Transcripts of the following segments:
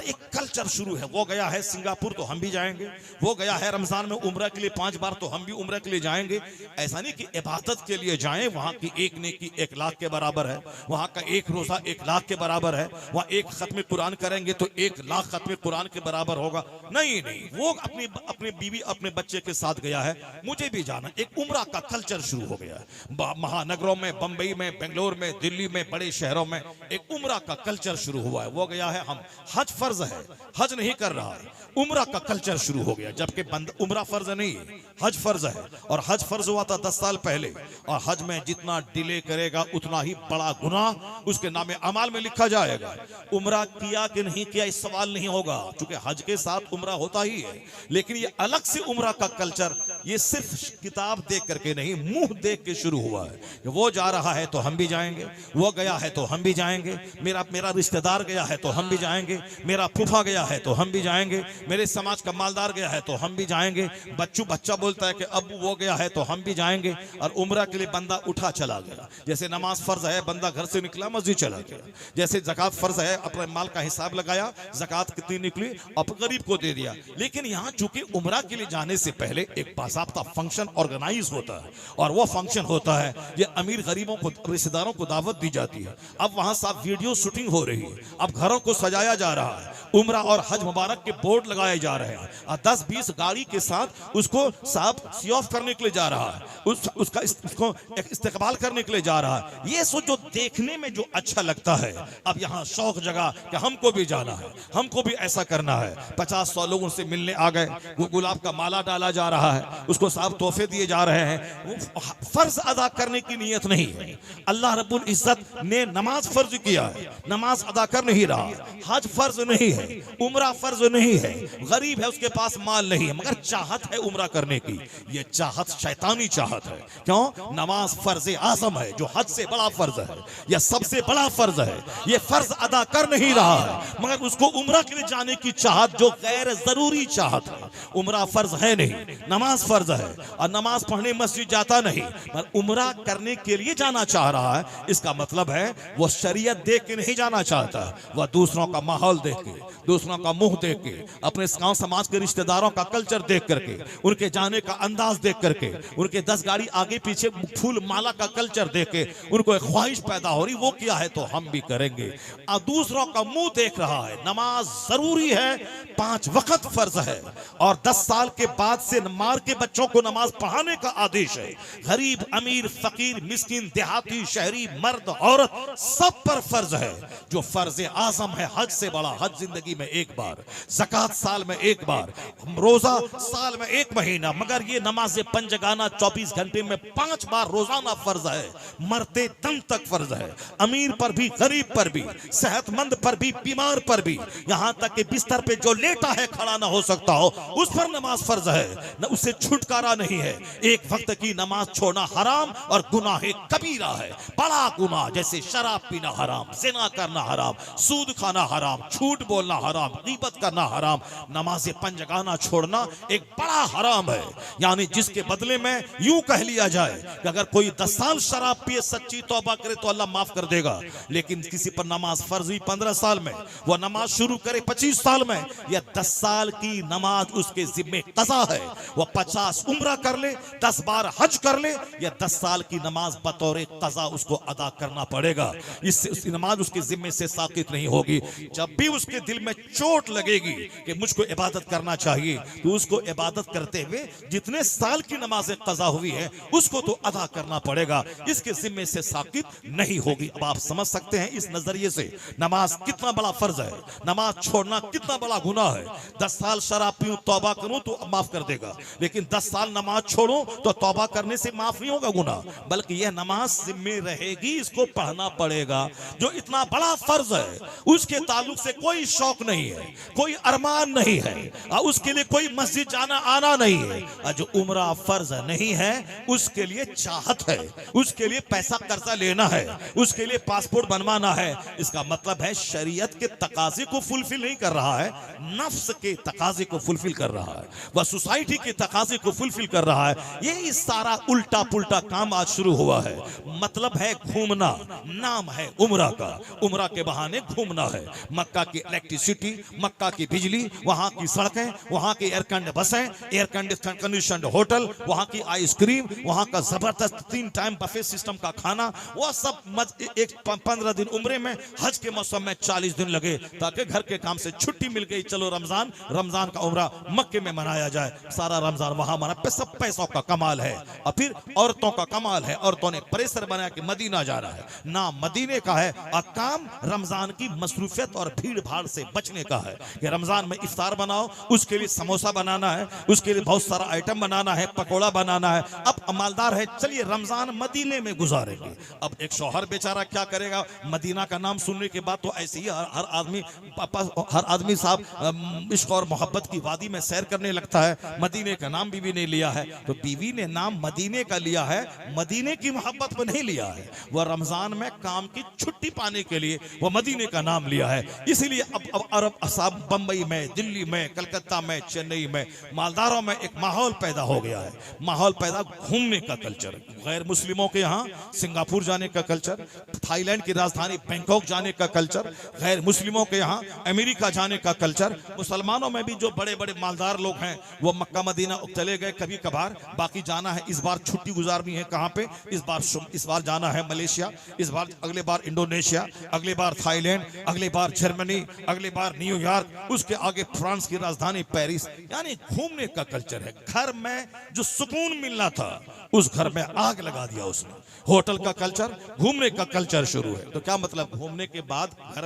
मगर एक कल्चर शुरू है। वो गया है सिंगापुर तो हम भी जाएंगे, वो गया है रमजान में उम्रा के लिए 5 बार तो हम भी उम्रा के लिए जाएंगे। ऐसा नहीं कि इबादत के लिए जाएं, वहां की एक नेकी 1 लाख के बराबर है, वहां का एक रोजा 1 लाख के बराबर है, वहां एक खत्म कुरान करेंगे तो 1 लाख खत्म कुरान के बराबर होगा। नहीं नहीं, वो अपनी बीवी अपने बच्चे के साथ गया है, मुझे भी जाना। एक उम्रा का कल्चर शुरू हो गया है महानगरों में, बंबई में, बेंगलोर में, दिल्ली में, बड़े शहरों में एक उम्रा का कल्चर शुरू हुआ है। वो गया है, हम हज फर्ज है, हज नहीं कर रहा है, उम्रा का कल्चर शुरू हो गया, जबकि उम्रा फर्ज नहीं है, हज फर्ज है। और हज फर्ज हुआ था 10 साल पहले, और हज में जितना डिले करेगा उतना ही बड़ा गुनाह उसके नामे अमाल में लिखा जाएगा। उम्रा किया कि नहीं किया इस सवाल नहीं होगा, क्योंकि हज के साथ उम्रा होता ही है। लेकिन ये अलग से उम्रा का कल्चर, ये सिर्फ किताब देख करके नहीं, मुंह देख के शुरू हुआ है। वो जा रहा है तो हम भी जाएंगे, वो गया है तो हम भी जाएंगे, मेरा रिश्तेदार गया है तो हम भी जाएंगे, मेरा फूफा गया है तो हम भी जाएंगे, मेरे समाज का मालदार गया है तो हम भी जाएंगे। बच्चा बोलता है कि अब वो गया है तो हम भी जाएंगे। और उम्रा के लिए बंदा उठा चला गया। जैसे नमाज फर्ज है, बंदा घर से निकला मस्जिद चला गया। जैसे ज़कात फर्ज है, अपने माल का हिसाब लगाया, ज़कात कितनी निकली अब गरीब को दे दिया। लेकिन यहाँ चूंकि उम्रा के लिए जाने से पहले एक बाज़ाब्ता फंक्शन ऑर्गेनाइज होता है, और वो फंक्शन होता है, ये अमीर गरीबों को, रिश्तेदारों को दावत दी जाती है। अब वहां साहब वीडियो शूटिंग हो रही है, अब घरों को सजाया जा रहा है, उम्रा और हज मुबारक के बोर्ड लगाए जा रहे हैं, और 10-20 गाड़ी के साथ उसको साहब सी ऑफ करने के लिए जा रहा है, उसको इस्तेकबाल करने के लिए जा रहा है। ये जो देखने में जो अच्छा लगता है, अब यहाँ शौक जगह कि हमको भी जाना है, हमको भी ऐसा करना है। 50-100 लोग उनसे मिलने आ गए, वो गुलाब का माला डाला जा रहा है, उसको साहब तोहफे दिए जा रहे हैं। वो फर्ज अदा करने की नीयत नहीं है। अल्लाह रब्बुल इज्जत ने नमाज फर्ज किया है, नमाज अदा कर नहीं रहा। हज फर्ज नहीं है, उम्रा फर्ज नहीं है, गरीब है, उसके पास माल नहीं है, मगर चाहत है उम्रा करने की। ये चाहत शैतानी चाहत है। क्यों? नमाज फर्ज आज़म है, जो हज से बड़ा फर्ज है, यह सबसे बड़ा फर्ज है। ये फर्ज अदा कर नहीं रहा है, मगर उसको उम्रा के लिए जाने की चाहत, जो गैर जरूरी चाहत है। उम्रा फर्ज है नहीं, नमाज फर्ज है, और नमाज पढ़ने मस्जिद जाता नहीं, मगर उम्रा करने के लिए जाना चाह रहा है। इसका मतलब है वो शरीयत देख के नहीं जाना चाहता, वह दूसरों का माहौल देख के, दूसरों का मुंह देख के, अपने गांव समाज के रिश्तेदारों का कल्चर देख करके, उनके जाने का अंदाज देख करके, उनके 10 गाड़ी आगे पीछे फूल माला का कल्चर देख के उनको एक ख्वाहिश पैदा हो रही, वो किया है तो हम भी करेंगे। और दूसरों का मुंह देख रहा है। नमाज जरूरी है, 5 वक्त फर्ज है, और 10 साल के बाद से मार के बच्चों को नमाज पढ़ाने का आदेश है। गरीब, अमीर, फकीर, मिस्किन, देहाती, शहरी, मर्द, औरत, सब पर फर्ज है। जो फर्ज आजम है, हज से बड़ा, हज जिंदगी में 1 बार, ज़कात साल में 1 बार, रोजा साल में 1 महीना, मगर ये नमाज पंजगाना 24 घंटे में 5 बार रोजाना फर्ज है। मरते दम तक फर्ज है, अमीर पर भी, गरीब पर भी, सेहतमंद पर भी, बीमार पर भी, यहाँ तक कि बिस्तर पे जो लेटा है खड़ा ना हो सकता हो, उस पर नमाज फर्ज है, न उससे छुटकारा नहीं है। 1 वक्त की नमाज छोड़ना हराम और गुनाह कबीरा है, बड़ा गुनाह। जैसे शराब पीना हराम, जिना करना हराम, सूद खाना हराम, झूठ बोलना हराम, गीबत करना हराम, नमाज पंजगाना छोड़ना एक बड़ा हराम है। यानी जिसके बदले में यूं कह लिया जाए कि अगर कोई 10 साल शराब पिए, सच्ची तौबा करे तो अल्लाह माफ कर देगा। लेकिन किसी पर नमाज फर्ज हुई 15 साल में, वह नमाज शुरू करे 25 साल में, या 10 साल की नमाज उसके जिम्मे कज़ा है। वह 50 उम्रा कर ले, 10 बार हज कर ले, या 10 साल की नमाज बतौर कज़ा उसको अदा करना पड़ेगा। इससे उसकी नमाज उसके जिम्मे से साकित नहीं होगी। जब भी उसके दिल में चोट लगेगी कि मुझको इबादत करना चाहिए, तो उसको इबादत करते हुए जितने साल की नमाज कज़ा हुई है उसको तो अदा करना पड़ेगा, इसके जिम्मे से साकित नहीं होगी। अब आप समझ सकते हैं इस नजरिए से नमाज कितना बड़ा फर्ज है, नमाज छोड़ना कितना बड़ा गुनाह है। 10 साल शराब पीऊं, तौबा करूं तो माफ कर देगा, लेकिन 10 साल नमाज छोड़ूं तो तौबा करने से माफ नहीं होगा गुनाह, बल्कि यह नमाज जिम्मे रहेगी, इसको पढ़ना पड़ेगा। जो इतना बड़ा फर्ज है उसके ताल्लुक से कोई शौक नहीं है, कोई अरमान नहीं है, और उसके लिए कोई मस्जिद जाना आना नहीं है। और जो उम्रा फर्ज नहीं है उसके लिए चाहत है, उसके लिए पैसा कर्जा लेना है, उसके लिए पासपोर्ट बनवाना है। इसका मतलब है शरीयत के तकाजे को फुलफिल नहीं कर रहा है, नफ्स के तकाजे को फुलफिल कर रहा है, वह सोसाइटी के तकाजे को फुलफिल कर रहा है। ये सारा उल्टा पुल्टा काम आज शुरू हुआ है। मतलब है घूमना, नाम है उम्रा का, उम्रा के बहाने घूमना है। मक्का की सिटी, मक्का की बिजली, वहाँ की सड़कें, वहाँ की एयर कंडीशन बसें, एयर कंडीशन होटल, वहाँ की आइसक्रीम, वहाँ का जबरदस्त 3 टाइम बफे सिस्टम का खाना, वह सब एक 15 दिन उम्रे में हज के मौसम में 40 दिन लगे ताकि घर के काम से छुट्टी मिल गई, चलो रमजान का उम्रा मक्के में मनाया जाए, सारा रमजान वहां मना। सब पैसों का कमाल है। और फिर औरतों का कमाल है, औरतों ने प्रेशर बनाया कि मदीना जा रहा है, ना मदीने का है और काम रमजान की मसरूफियत और भीड़ भाड़ से बचने का है कि रमजान में इफ्तार बनाओ, उसके लिए समोसा बनाना है, उसके लिए बहुत सारा आइटम बनाना है, पकोड़ा बनाना है। अब मालदार है, चलिए रमजान मदीने में गुजारेंगे। अब एक शौहर बेचारा क्या करेगा, मदीना का नाम सुनने के बाद तो ऐसे ही हर आदमी साहब इश्क और मोहब्बत की वादी में सैर करने लगता है। मदीने का नाम बीवी ने लिया है तो बीवी ने नाम मदीने का लिया है, मदीने की मोहब्बत में नहीं लिया है। वह रमजान में काम की छुट्टी पाने के लिए वह मदीने का नाम लिया है। इसीलिए अब अरब साहब बंबई में, दिल्ली में, कलकत्ता में, चेन्नई में मालदारों में एक माहौल पैदा हो गया है। माहौल पैदा घूमने का कल्चर, गैर मुस्लिमों के यहाँ सिंगापुर जाने का कल्चर, थाईलैंड की राजधानी बैंकॉक जाने का कल्चर, गैर मुस्लिमों के यहाँ अमेरिका जाने का कल्चर। मुसलमानों में भी जो बड़े बड़े मालदार लोग हैं वो मक्का मदीना चले गए कभी कभार, बाकी जाना है इस बार छुट्टी गुजारनी है कहाँ पे, इस बार जाना है मलेशिया, इस बार अगले बार इंडोनेशिया, अगले बार थाईलैंड, अगले बार जर्मनी, अगले बार न्यूयॉर्क, उसके आगे फ्रांस की राजधानी पेरिस। यानी घूमने का कल्चर है। घर में जो सुकून मिलना था उस घर में आग लगा दिया उसने। होटल का कल्चर, घूमने का कल्चर शुरू है। तो क्या मतलब, घूमने के बाद घर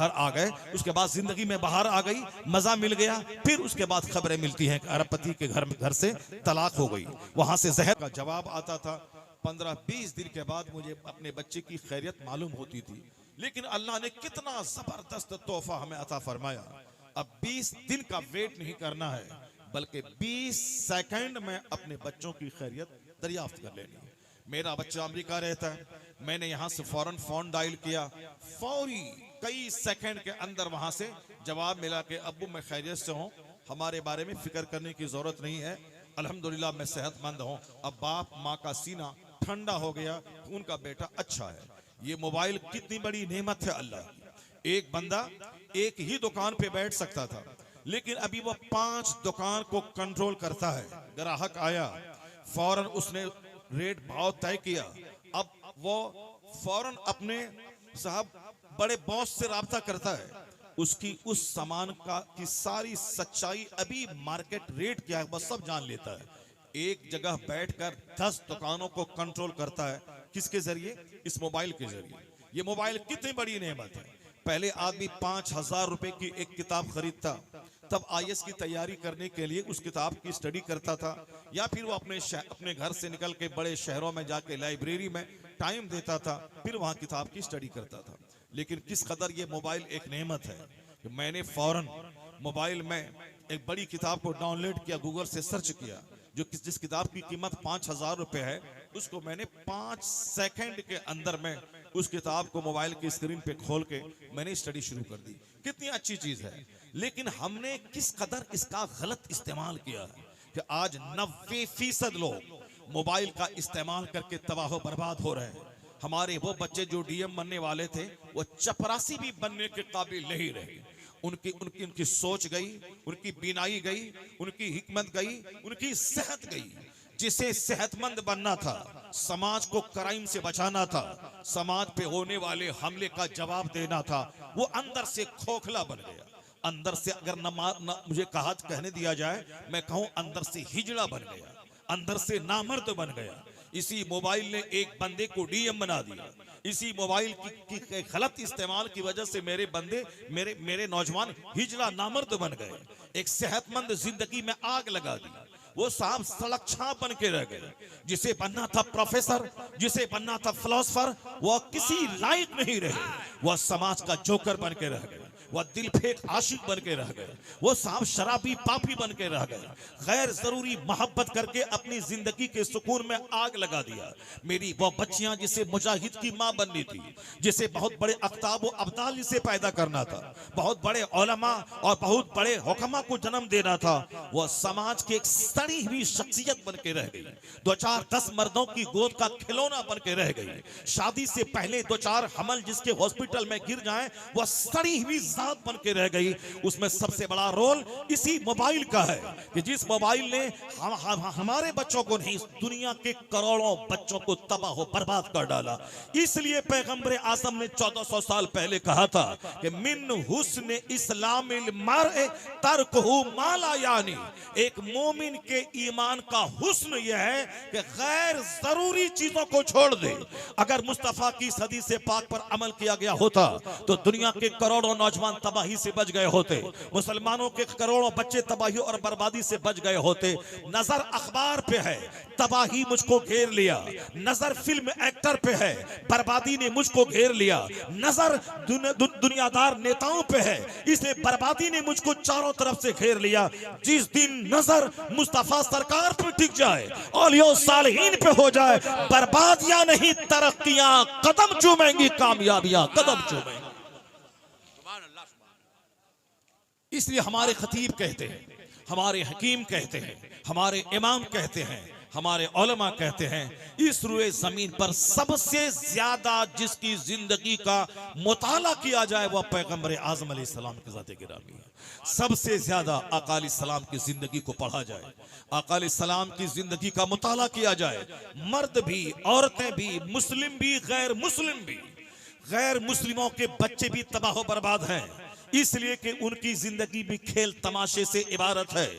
आ गए, उसके बाद जिंदगी में बाहर आ गई, मजा मिल गया, फिर उसके बाद खबरें मिलती हैं अरबपति के घर से तलाक हो गई, वहां से जहर का जवाब आता था। 15-20 दिन के बाद मुझे अपने बच्चे की खैरियत मालूम होती थी। लेकिन अल्लाह ने कितना जबरदस्त तोहफा हमें अता फरमाया। अब 20 दिन का वेट नहीं करना है, बल्कि 20 सेकंड में अपने बच्चों की खैरियत दरियाफ्त कर लेनी है। मेरा बच्चा अमेरिका रहता है, मैंने यहां से फौरन फोन डायल किया, फौरी कई सेकंड के अंदर वहां से जवाब मिला कि अब्बू मैं खैरियत से हूं, हमारे बारे में फिक्र करने की जरूरत नहीं है, अल्हम्दुलिल्लाह मैं सेहतमंद हूं। अब बाप माँ का सीना ठंडा हो गया, उनका बेटा अच्छा है। ये मोबाइल कितनी बड़ी नेमत है अल्लाह की। एक बंदा एक ही दुकान पे बैठ सकता था, लेकिन अभी वो 5 दुकान को कंट्रोल करता है। ग्राहक आया, फौरन उसने रेट भाव तय किया, अब वो फौरन अपने साहब बड़े बॉस से राब्ता करता है, उसकी उस सामान की सारी सच्चाई, अभी मार्केट रेट क्या है वह सब जान लेता है। एक जगह बैठकर 10 दुकानों को कंट्रोल करता है, किसके जरिए? इस मोबाइल के जरिए। ये मोबाइल कितनी बड़ी नेमत है। पहले आदमी 5000 रुपए की एक किताब खरीदता, तब IAS की तैयारी करने के लिए उस किताब की स्टडी करता था, या फिर वो अपने घर से निकल के बड़े शहरों में जाके लाइब्रेरी में टाइम देता था, फिर वहां किताब की स्टडी करता था। लेकिन किस कदर ये मोबाइल एक नेमत है कि मैंने फौरन मोबाइल में एक बड़ी किताब को डाउनलोड किया, गूगल से सर्च किया, जिस किताब की कीमत 5000 रुपए है, उसको मैंने 5 सेकंड के अंदर में उस किताब को मोबाइल की स्क्रीन पे खोल के मैंने स्टडी शुरू कर दी। कितनी अच्छी चीज है, लेकिन हमने किस कदर इसका गलत इस्तेमाल किया है कि आज 90% लोग मोबाइल का इस्तेमाल करके तबाह बर्बाद हो रहे हैं। हमारे वो बच्चे जो DM बनने वाले थे, वो चपरासी भी बनने के काबिल नहीं रहे। उनकी सोच गई, उनकी बीनाई गई, उनकी हिकमत गई, उनकी सेहत गई। जिसे सेहतमंद बनना था, समाज को क्राइम से बचाना था, समाज पे होने वाले हमले का जवाब देना था, वो अंदर से खोखला बन गया। अंदर से अगर न मुझे कहने दिया जाए, मैं कहूं अंदर से हिजड़ा बन गया, अंदर से नामर्द बन गया। इसी मोबाइल ने एक बंदे को DM बना दिया। इसी मोबाइल की गलत इस्तेमाल की वजह से मेरे नौजवान हिजड़ा नामर्द बन गए। एक सेहतमंद जिंदगी में आग लगा दी। वो साहब सड़क छाप बन के रह गए। जिसे बनना था प्रोफेसर, जिसे बनना था फिलोसोफर, वह किसी लायक नहीं रहे। वह समाज का जोकर बन के रह गए, वह दिल फेंक आशिक बन के रह गए, वो साहब शराबी पापी बन के रह गए। गैर जरूरी मोहब्बत करके अपनी जिंदगी के सुकून में आग लगा दिया। मेरी वो बच्चियां जिसे मुजाहिद की माँ बननी थी, जिसे बहुत बड़े अख्ताब व अब्दाल जिसे पैदा करना था, बहुत बड़े उलमा और बहुत बड़े हुक्मा को जन्म देना था, वह समाज की एक सड़ी हुई शख्सियत बन के रह गई। 2-4-10 मर्दों की गोद का खिलौना बन के रह गई। शादी से पहले 2-4 हमल जिसके हॉस्पिटल में गिर जाए, वह सड़ी हुई जात बन के रह गई। उसमें सबसे बड़ा रोल इसी मोबाइल का है कि जिस मोबाइल ने हमारे बच्चों को नहीं, दुनिया के करोड़ों बच्चों को तबाह बर्बाद कर डाला। इसलिए पैगंबर आज़म ने 1400 साल पहले कहा था कि मिन हुस्न इस्लामिल मर्इ तरकुहु मा ला यानी, एक मोमिन के ईमान का हुस्न यह है कि गैर जरूरी चीजों को छोड़ दे। अगर मुस्तफा की हदीस से पाक पर अमल किया गया होता तो दुनिया के करोड़ों नौजवान तबाही से बच गए होते, मुसलमानों के करोड़ों बच्चे तबाही और बर्बादी से बच गए होते। नजर अखबार पे है, तबाही मुझको घेर लिया। नजर फिल्म एक्टर पे है, बर्बादी ने मुझको घेर लिया। नजर दुनियादार नेताओं पे है, इसलिए बर्बादी ने मुझको चारों तरफ से घेर लिया। जिस दिन नजर मुस्तफा सरकार पे टिक जाए, औलिया सालिहीन पे हो जाए, बर्बादियां नहीं तरक्कियां कदम चूमेंगी, कामयाबियां कदम चूमेंगी। इसलिए हमारे खतीब कहते हैं, हमारे हकीम कहते हैं, हमारे इमाम कहते हैं, हमारे उलमा कहते हैं, इस रुए जमीन पर सबसे ज्यादा जिसकी जिंदगी का मुताला किया जाए वह पैगंबर आज़म अलैहिस्सलाम की ज़ात गिरामी है। सबसे ज्यादा आका अलैहिस्सलाम की जिंदगी को पढ़ा जाए, आका अलैहिस्सलाम की जिंदगी का मुताला किया जाए। मर्द भी, औरतें भी, मुस्लिम भी, गैर मुस्लिम भी, गैर मुस्लिमों के बच्चे भी तबाह बर्बाद हैं, इसलिए कि उनकी जिंदगी भी खेल तमाशे से इबारत है।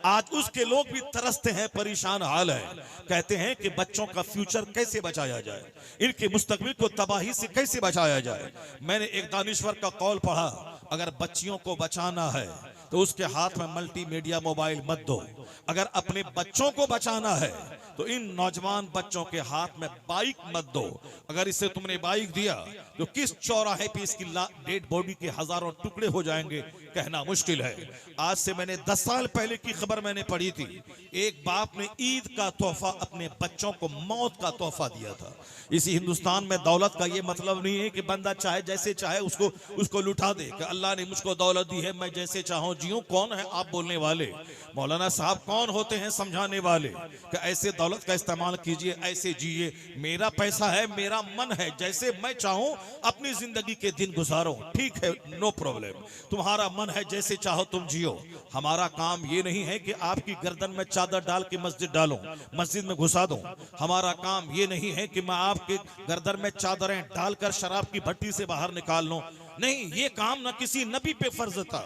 आज उसके लोग भी तरसते हैं, परेशान हाल है, कहते हैं कि बच्चों का फ्यूचर कैसे बचाया जाए, इनके मुस्तकबिल को तबाही से कैसे बचाया जाए। मैंने एक दानिश्वर का कौल पढ़ा, अगर बच्चियों को बचाना है तो उसके हाथ में मल्टीमीडिया मोबाइल मत दो। अगर अपने बच्चों को बचाना है तो इन नौजवान बच्चों के हाथ में बाइक मत दो। अगर इसे तुमने बाइक दिया तो किस चौराहे पे इसकी डेड बॉडी के हजारों टुकड़े हो जाएंगे, कहना मुश्किल है। आज से मैंने 10 साल पहले की खबर मैंने पढ़ी थी, एक बाप ने ईद का तोहफा अपने बच्चों को मौत का तोहफा दिया था। इसी हिंदुस्तान में दौलत का ये मतलब नहीं है कि बंदा चाहे जैसे चाहे उसको लुटा दे, कि अल्लाह ने मुझको दौलत दी है मैं जैसे चाहूं जियूं। कौन है आप बोलने वाले? मौलाना साहब कौन होते हैं समझाने वाले कि ऐसे दौलत का इस्तेमाल कीजिए, ऐसे जिए। मेरा पैसा है, मेरा मन है, जैसे मैं चाहूं अपनी जिंदगी के दिन गुजारो, ठीक है, नो प्रॉब्लम। तुम्हारा मन है, जैसे चाहो तुम जियो। हमारा काम ये नहीं है कि आपकी गर्दन में चादर डाल के मस्जिद डालूं, मस्जिद में घुसा दूं। हमारा काम ये नहीं है कि मैं आपके गर्दन में चादरें डालकर शराब की भट्टी से बाहर निकाल लूं। नहीं, ये काम न किसी नबी पे फर्ज था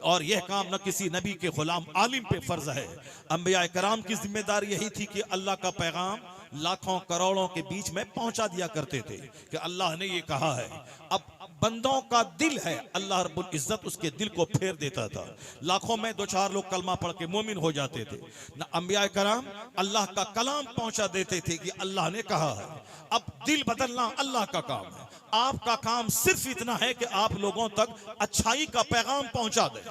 और यह काम न किसी नबी के गुलाम आलिम पे फर्ज है। अंबिया कराम की जिम्मेदारी यही थी कि अल्लाह का पैगाम लाखों करोड़ों के बीच में पहुंचा दिया करते थे कि अल्लाह ने ये कहा है। अब बंदों का दिल है, अल्लाह रब्बुल इज्जत उसके दिल को फेर देता था। लाखों में 2-4 लोग कलमा पढ़ के मोमिन हो जाते थे। न अंबिया कराम अल्लाह का कलाम पहुंचा देते थे कि अल्लाह ने कहा है। अब दिल बदलना अल्लाह का काम है, आपका काम सिर्फ इतना है कि आप लोगों तक अच्छाई का पैगाम पहुंचा दें।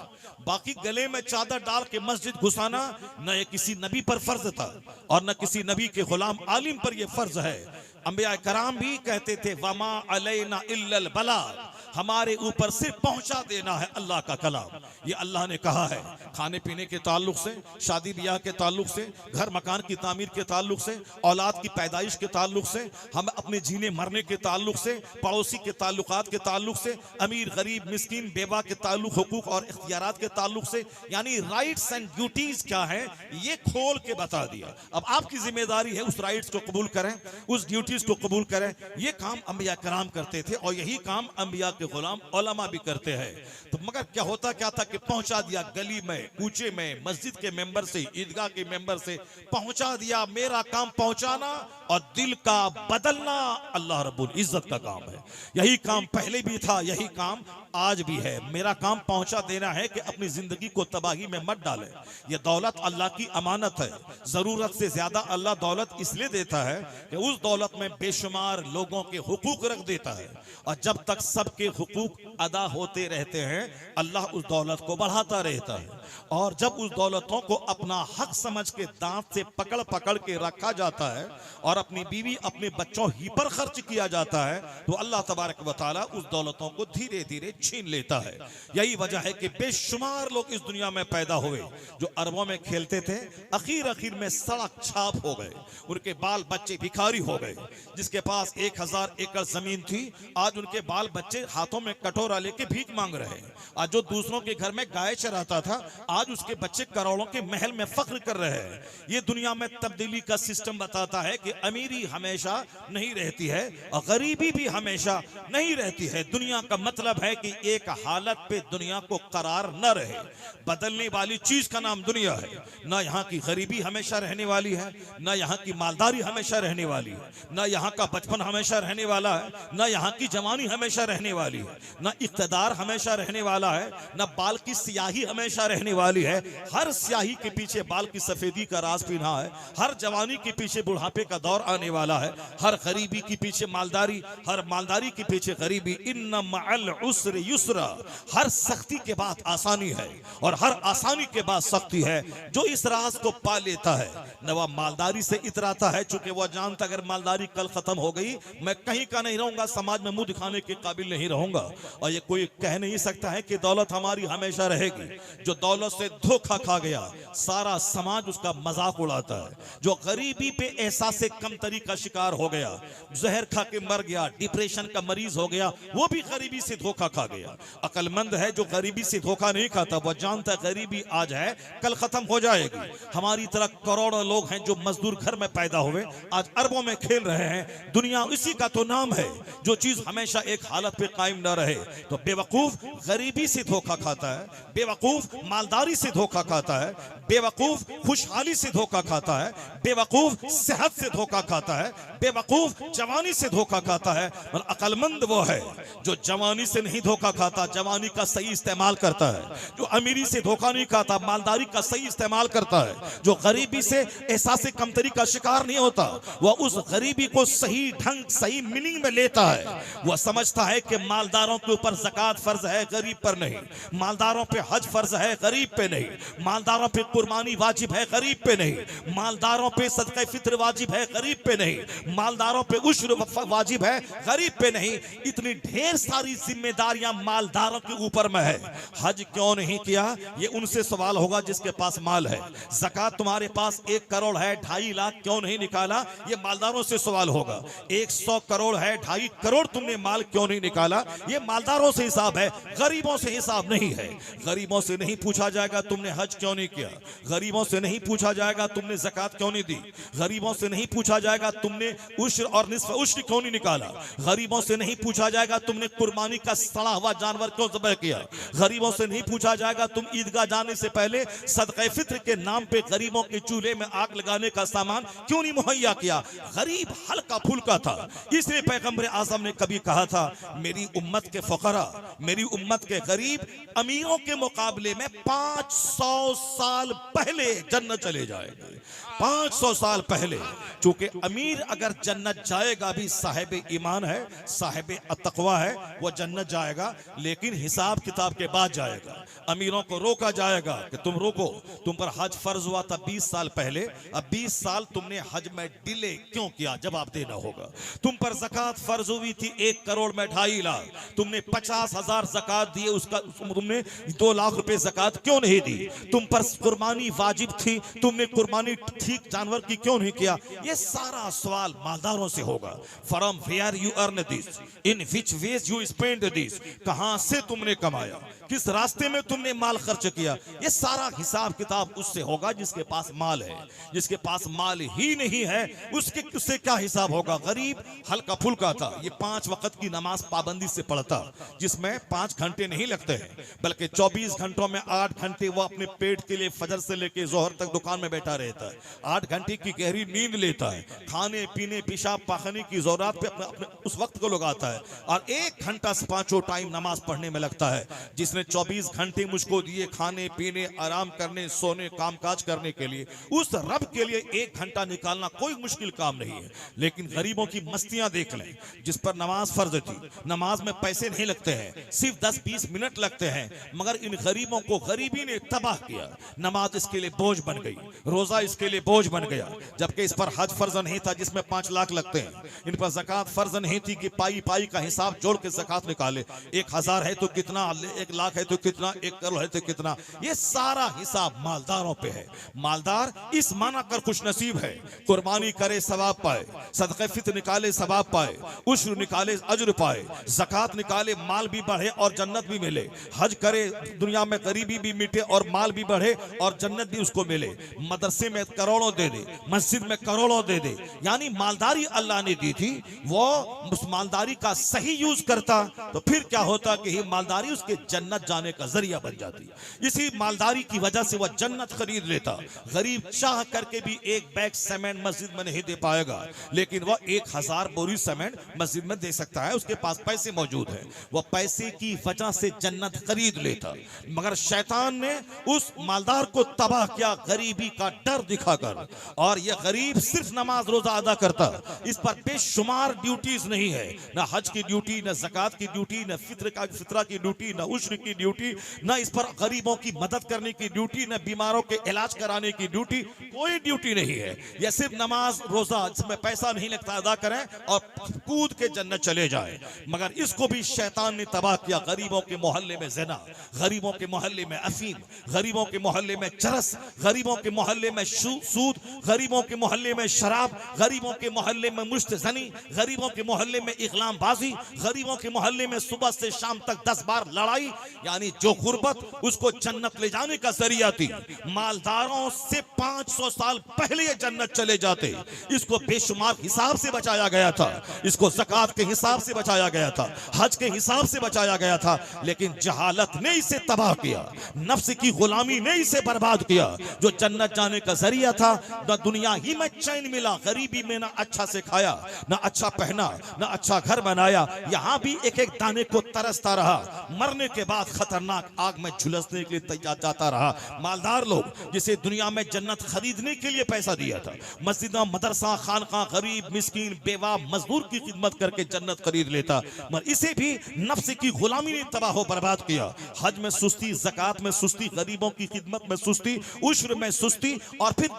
बाकी गले में चादर डाल के मस्जिद घुसाना न ये किसी नबी पर फर्ज था और न किसी नबी के गुलाम आलिम पर यह फर्ज है। अंबिया कराम भी कहते थे वमा अलैना इल्लल बलाग, हमारे ऊपर सिर्फ पहुंचा देना है अल्लाह का कलाम। ये अल्लाह ने कहा है। खाने पीने के ताल्लुक से, शादी ब्याह के ताल्लुक से, घर मकान की तामीर के ताल्लुक से, औलाद की पैदाइश के ताल्लुक से, हम अपने जीने मरने के ताल्लुक से, पड़ोसी के ताल्लुकात के ताल्लुक से, अमीर गरीब मिस्कीन बेवा के ताल्लुक, हुकूक और इख्तियारात के ताल्लुक से, यानी राइट्स एंड ड्यूटीज क्या है ये खोल के बता दिया। अब आपकी जिम्मेदारी है उस राइट्स को कबूल करें, उस ड्यूटीज को कबूल करें। ये काम अंबिया कराम करते थे और यही काम अंबिया के गुलाम उलमा भी करते हैं। तो मगर क्या होता क्या था कि पहुंचा दिया गली में, कूचे में, मस्जिद के मेंबर से, ईदगाह के मेंबर से पहुंचा दिया। मेरा काम पहुंचाना और दिल का बदलना अल्लाह रब्बुल इज्जत का काम है। यही काम पहले भी था, यही काम आज भी है। मेरा काम पहुंचा देना है कि अपनी जिंदगी को तबाही में मत डालें। यह दौलत अल्लाह की अमानत है। जरूरत से ज्यादा अल्लाह दौलत इसलिए देता है कि उस दौलत में बेशुमार लोगों के हुकूक रख देता है और जब तक सबके हुकूक अदा होते रहते हैं अल्लाह उस दौलत को बढ़ाता रहता है। और जब उस दौलतों को अपना हक समझ के दांत से पकड़ पकड़ के रखा जाता है और अपनी बीवी अपने बच्चों ही पर खर्च किया जाता है, तो अल्लाह तबारक व तआला उस दौलतों को धीरे धीरे छीन लेता है। यही वजह है कि बेशुमार लोग इस दुनिया में पैदा हुए जो अरबों में खेलते थे, आखिर में सड़क छाप हो गए, उनके बाल बच्चे भिखारी हो गए। जिसके पास 1000 एकड़ जमीन थी, आज उनके बाल बच्चे हाथों में कटोरा लेके भीख मांग रहे हैं। आज जो दूसरों के घर में गाय चराता था, आज उसके बच्चे करोड़ों के महल में फख्र कर रहे हैं। ये दुनिया में तब्दीली का सिस्टम बताता है कि अमीरी हमेशा नहीं रहती है और गरीबी भी हमेशा नहीं रहती है। दुनिया का मतलब है कि एक हालत पे दुनिया को करार न रहे। बदलने वाली चीज का नाम दुनिया है। ना यहाँ की गरीबी हमेशा रहने वाली है, ना यहाँ की मालदारी हमेशा रहने वाली है, ना यहाँ का बचपन हमेशा रहने वाला है, ना यहाँ की जवानी हमेशा रहने वाली है, ना इख्तिदार हमेशा रहने वाला है, ना बाल की स्याही हमेशा रहने वाली है। हर स्याही के पीछे बाल की सफेदी का राज पिन्हा है। हर जवानी के पीछे बुढ़ापे का दौर आने वाला है। हर गरीबी के पीछे मालदारी, हर मालदारी के पीछे गरीबी। इन्ना मअल उस्र युस्रा, हर सख्ती के बाद आसानी है और हर आसानी के बाद सख्ती है। जो इस राज को पा लेता है न वह मालदारी से इतराता है, चूंकि वह जानता अगर मालदारी कल खत्म हो गई मैं कहीं का नहीं रहूंगा, समाज में मुंह दिखाने के काबिल नहीं रहूंगा। और ये कोई कह नहीं सकता है कि दौलत हमारी हमेशा रहेगी। जो दौलत से धोखा खा गया सारा समाज उसका मजाक उड़ाता है। जो गरीबी पे एहसास से कमतरी का शिकार हो गया, जहर खा के मर गया, डिप्रेशन का मरीज हो गया, वो भी गरीबी से धोखा खा गया। अक्लमंद है जो गरीबी से धोखा नहीं खाता, वह जानता है गरीबी आज है कल खत्म हो जाएगी। हमारी तरह करोड़ों लोग हैं जो मजदूर घर में पैदा हुए आज अरबों में खेल रहे हैं। दुनिया इसी का तो नाम है। जो चीज हमेशा एक हालत पे कायम न रहे, तो बेवकूफ गरीबी से धोखा खाता है, बेवकूफ मालदारी से धोखा खाता है, बेवकूफ खुशहाली से धोखा खाता है, बेवकूफ सेहत से धोखा खाता है, बेवकूफ जवानी से धोखा खाता है। और अक्लमंद वो है जो जवानी से नहीं धोखा खाता, जवानी का सही इस्तेमाल करता है। जो अमीरी से धोखा नहीं खाता, मालदारी का सही इस्तेमाल करता है। जो गरीबी से एहसास कमतरी का शिकार नहीं होता, वह उस गरीबी को सही ढंग सही मीनिंग में लेता है। वह समझता है कि मालदारों के ऊपर ज़कात फर्ज है, गरीब पर नहीं। मालदारों पे हज फर्ज है, गरीब पे नहीं। मालदारों पे कुर्बानी वाजिब है, गरीब पे नहीं। मालदारों पे सदका फित्र वाजिब है, गरीब पे नहीं। मालदारों पे उश्र वाजिब है, गरीब पे नहीं। इतनी ढेर सारी जिम्मेदारियां मालदारों के ऊपर में है। हज क्यों नहीं किया, ये उनसे सवाल होगा जिसके पास माल है। ज़कात तुम्हारे पास 1 करोड़ है, 2.5 लाख क्यों नहीं निकाला, ये मालदारों से सवाल होगा। 100 करोड़ है, 2.5 करोड़ तुमने माल क्यों नहीं निकाला, ये मालदारों से हिसाब है, गरीबों से हिसाब नहीं है। गरीबों से नहीं पूछा जाएगा तुमने हज क्यों नहीं किया, गरीबों से नहीं पूछा जाएगा तुमने ज़कात क्यों नहीं दी, गरीबों से नहीं पूछा जाएगा तुमने उश्र और निस्फ उश्र क्यों नहीं निकाला, गरीबों से नहीं पूछा जाएगा तुमने कुर्बानी का सड़ा हुआ जानवर क्यों ज़बह किया, गरीबों से नहीं पूछा जाएगा तुम ईदगाह जाने से पहले सदक़े फित्र के नाम पे गरीबों के चूल्हे में आग लगाने का सामान क्यों नहीं मुहैया किया। गरीब हल्का फुल्का था, इसलिए पैगंबर आज़म ने कभी कहा था मेरी उम्मत के फकरा, मेरी उम्मत के गरीब अमीरों के मुकाबले में 500 साल पहले जन्नत चले जाएंगे। 500 साल पहले। चूंकि अमीर अगर जन्नत जाएगा भी साहिब ईमान है, साहिब तकवा है, वो जन्नत जाएगा, लेकिन हिसाब किताब के बाद जाएगा। अमीरों को रोका जाएगा कि तुम रोको, तुम पर हज फर्ज हुआ था 20 साल पहले, अब 20 साल तुमने हज में डिले क्यों किया, जवाब देना होगा। तुम पर ज़कात फर्ज हुई थी 1 करोड़ में 2.5 लाख, तुमने 50,000 ज़कात दिए, उसका तुमने 2 लाख रुपए ज़कात क्यों नहीं दी। तुम पर कुर्बानी वाजिब थी, तुमने कुर्बानी ठीक जानवर की क्यों नहीं किया। ये सारा सवाल मालदारों से होगा। From where you earn this, in which ways you spend this, कहां से तुमने कमाया, किस रास्ते में तुमने माल खर्च किया, ये सारा हिसाब किताब उससे होगा जिसके पास माल है। जिसके पास माल ही नहीं है उससे क्या हिसाब होगा। गरीब हल्का फुल्का था, ये 5 वक्त की नमाज पाबंदी से पढ़ता, जिसमें 5 घंटे नहीं लगते हैं, बल्कि 24 घंटों में 8 घंटे वो अपने पेट के लिए फजर से लेके जोहर तक दुकान में बैठा रहता है। 8 घंटे की गहरी नींद लेता है, खाने पीने पेशाब पाखने की जरूरत पे अपने उस वक्त को लगाता है, और 1 घंटा से 5 टाइम नमाज पढ़ने में लगता है। जिसने 24 घंटे मुझको दिए खाने पीने आराम करने सोने कामकाज करने के लिए, उस रब के लिए 1 घंटा निकालना कोई मुश्किल काम नहीं है। लेकिन गरीबों की मस्तियां देख लें, जिस पर नमाज फर्ज थी, नमाज में पैसे नहीं लगते हैं, सिर्फ 10-20 मिनट लगते हैं, मगर इन गरीबों को गरीबी ने तबाह किया। नमाज इसके लिए बोझ बन गई, रोजा इसके लिए बोझ बन गया, जबकि इस पर हज फर्ज नहीं था जिसमें 5 लाख लगते हैं। इन पर ज़कात फर्ज नहीं थी कि पाई पाई का हिसाब जोड़ के ज़कात निकाले, 1000 है तो कितना, 1 लाख है तो कितना, 1 करोड़ है तो कितना, ये सारा हिसाब मालदारों पे है। मालदार इस माना कर खुश नसीब है, कुर्बानी करे सवाब पाए, सदक़े फित्र निकाले सवाब पाए, उश्र निकाले अज्र पाए, ज़कात निकाले माल भी बढ़े और जन्नत भी मिले, हज करे दुनिया में गरीबी भी मिटे और माल भी बढ़े और जन्नत भी उसको मिले, मदरसे में करोड़ों दे दे, मस्जिद में करोड़ों दे दे। यानी मालदारी अल्लाह ने दी थी, वो उस मालदारी का सही यूज करता तो फिर क्या होता कि ये मालदारी उसके जन्नत जाने का जरिया बन जाती। इसी मालदारी की वजह से वह जन्नत खरीद लेता। गरीब चाह करके भी 1 बैग सीमेंट मस्जिद में नहीं दे पाएगा, लेकिन वह 1000 बोरी सीमेंट मस्जिद में दे सकता है, उसके पास पैसे मौजूद है, वह पैसे की वजह से जन्नत खरीद लेता। मगर शैतान ने उस मालदार को तबाह किया गरीबी का डर दिखाकर, और यह गरीब सिर्फ नमाज रोजा अदा करता, इस पर बेशुमार ड्यूटीज नहीं है, न हज की ड्यूटी, न ज़कात की ड्यूटी, न फित्रा की ड्यूटी, न उश्र की ड्यूटी, न इस पर गरीबों की मदद करने की ड्यूटी, न बीमारों के इलाज कराने की ड्यूटी, कोई ड्यूटी नहीं है। यह सिर्फ नमाज रोजा जिसमें पैसा नहीं लगता अदा करें और कूद के जन्नत चले जाए। मगर इसको भी शैतान ने तबाह किया। गरीबों के मोहल्ले में ज़िना, गरीबों के मोहल्ले में अफीम, गरीबों के मोहल्ले में चरस, गरीबों के मोहल्ले में सूद, गरीबों के मोहल्ले में शराब, गरीबों के मोहल्ले में मुश्तजनी, गरीबों के मोहल्ले में इकलामबाजी, गरीबों के मोहल्ले में सुबह से शाम तक 10 बार लड़ाई। यानी जो गुर्बत उसको जन्नत ले जाने का जरिया थी। मालदारों से 500 साल पहले ये जन्नत चले जाते। इसको बेशुमार हिसाब से बचाया गया था, इसको ज़कात के हिसाब से बचाया गया था, हज के हिसाब से बचाया गया था, लेकिन जहालत ने इसे तबाह किया, नफ्स की गुलामी ने इसे बर्बाद किया। जो जन्नत जाने का जरिया था, न दुनिया ही में चैन मिला, गरीबी में ना अच्छा से खाया, ना अच्छा पहना, ना अच्छा घर बनाया, यहाँ भी एक एक दाने को तरसता रहा, मरने के बाद खतरनाक आग में झुलसने के लिए तैयार जाता रहा। मालदार लोग जिसे दुनिया में जन्नत खरीदने के लिए पैसा दिया था, मस्जिद, मदरसा, खानका, गरीब, मिस्कीन, बेवा, मजदूर की खिदमत करके जन्नत खरीद लेता, मगर इसे भी नफ्स की गुलामी ने तबाह बर्बाद किया। हज में सुस्ती, ज़कात में सुस्ती, गरीबों की खिदमत में सुस्ती, उश्र में सुस्ती, और फिर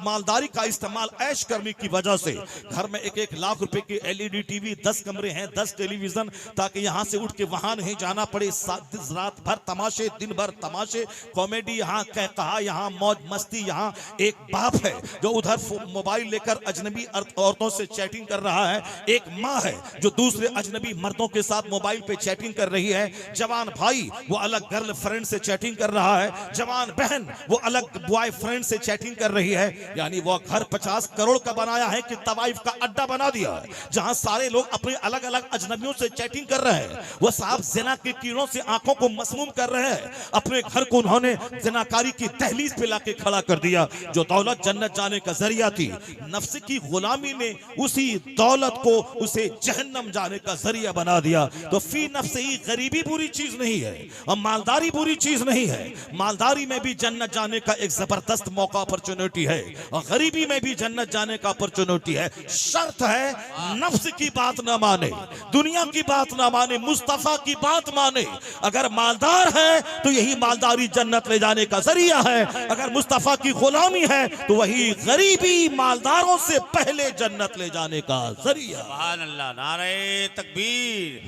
मालदारी का इस्तेमाल ऐश करने की वजह से घर में 1-1 लाख रुपए की LED टीवी, 10 कमरे हैं, 10 टेलीविजन, ताकि यहाँ से उठ के वहां नहीं जाना पड़े। रात भर तमाशे, दिन भर तमाशे, कॉमेडी, यहाँ कहा, यहाँ मौज मस्ती। यहाँ एक बाप है जो उधर मोबाइल लेकर अजनबी औरतों से चैटिंग कर रहा है, एक माँ है जो दूसरे अजनबी मर्दों के साथ मोबाइल पे चैटिंग कर रही है, जवान भाई वो अलग गर्लफ्रेंड से चैटिंग कर रहा है, जवान बहन वो अलग बॉयफ्रेंड से चैटिंग कर रही है। यानी वो घर 50 करोड़ का बनाया है कि तवाइफ का अड्डा बना दिया है, जहां सारे लोग अपने अलग अलग अजनबियों से चैटिंग कर रहे हैं। वो साहब जिना के कीड़ों से आंखों को मसमूम कर रहे हैं। अपने घर को उन्होंने जिनाकारी की दहलीज पे लाके खड़ा कर दिया। जो दौलत जन्नत जाने का जरिया थी, नफ्स की गुलामी ने उसी दौलत को उसे जहन्नम जाने का जरिया बना दिया। तो फी नफ्स ही गरीबी बुरी चीज नहीं है और मालदारी बुरी चीज नहीं है। मालदारी में भी जन्नत जाने का एक जबरदस्त मौका, अपॉर्चुनिटी है, और गरीबी में भी जन्नत जाने का अपॉर्चुनिटी है। शर्त है नफ्स की बात ना माने, दुनिया की बात ना माने, मुस्तफा की बात माने। अगर मालदार है तो यही मालदारी जन्नत ले जाने का जरिया है, अगर मुस्तफा की गुलामी है तो वही गरीबी मालदारों से पहले जन्नत ले जाने का जरिया। सुभान अल्लाह, नारे तकबीर,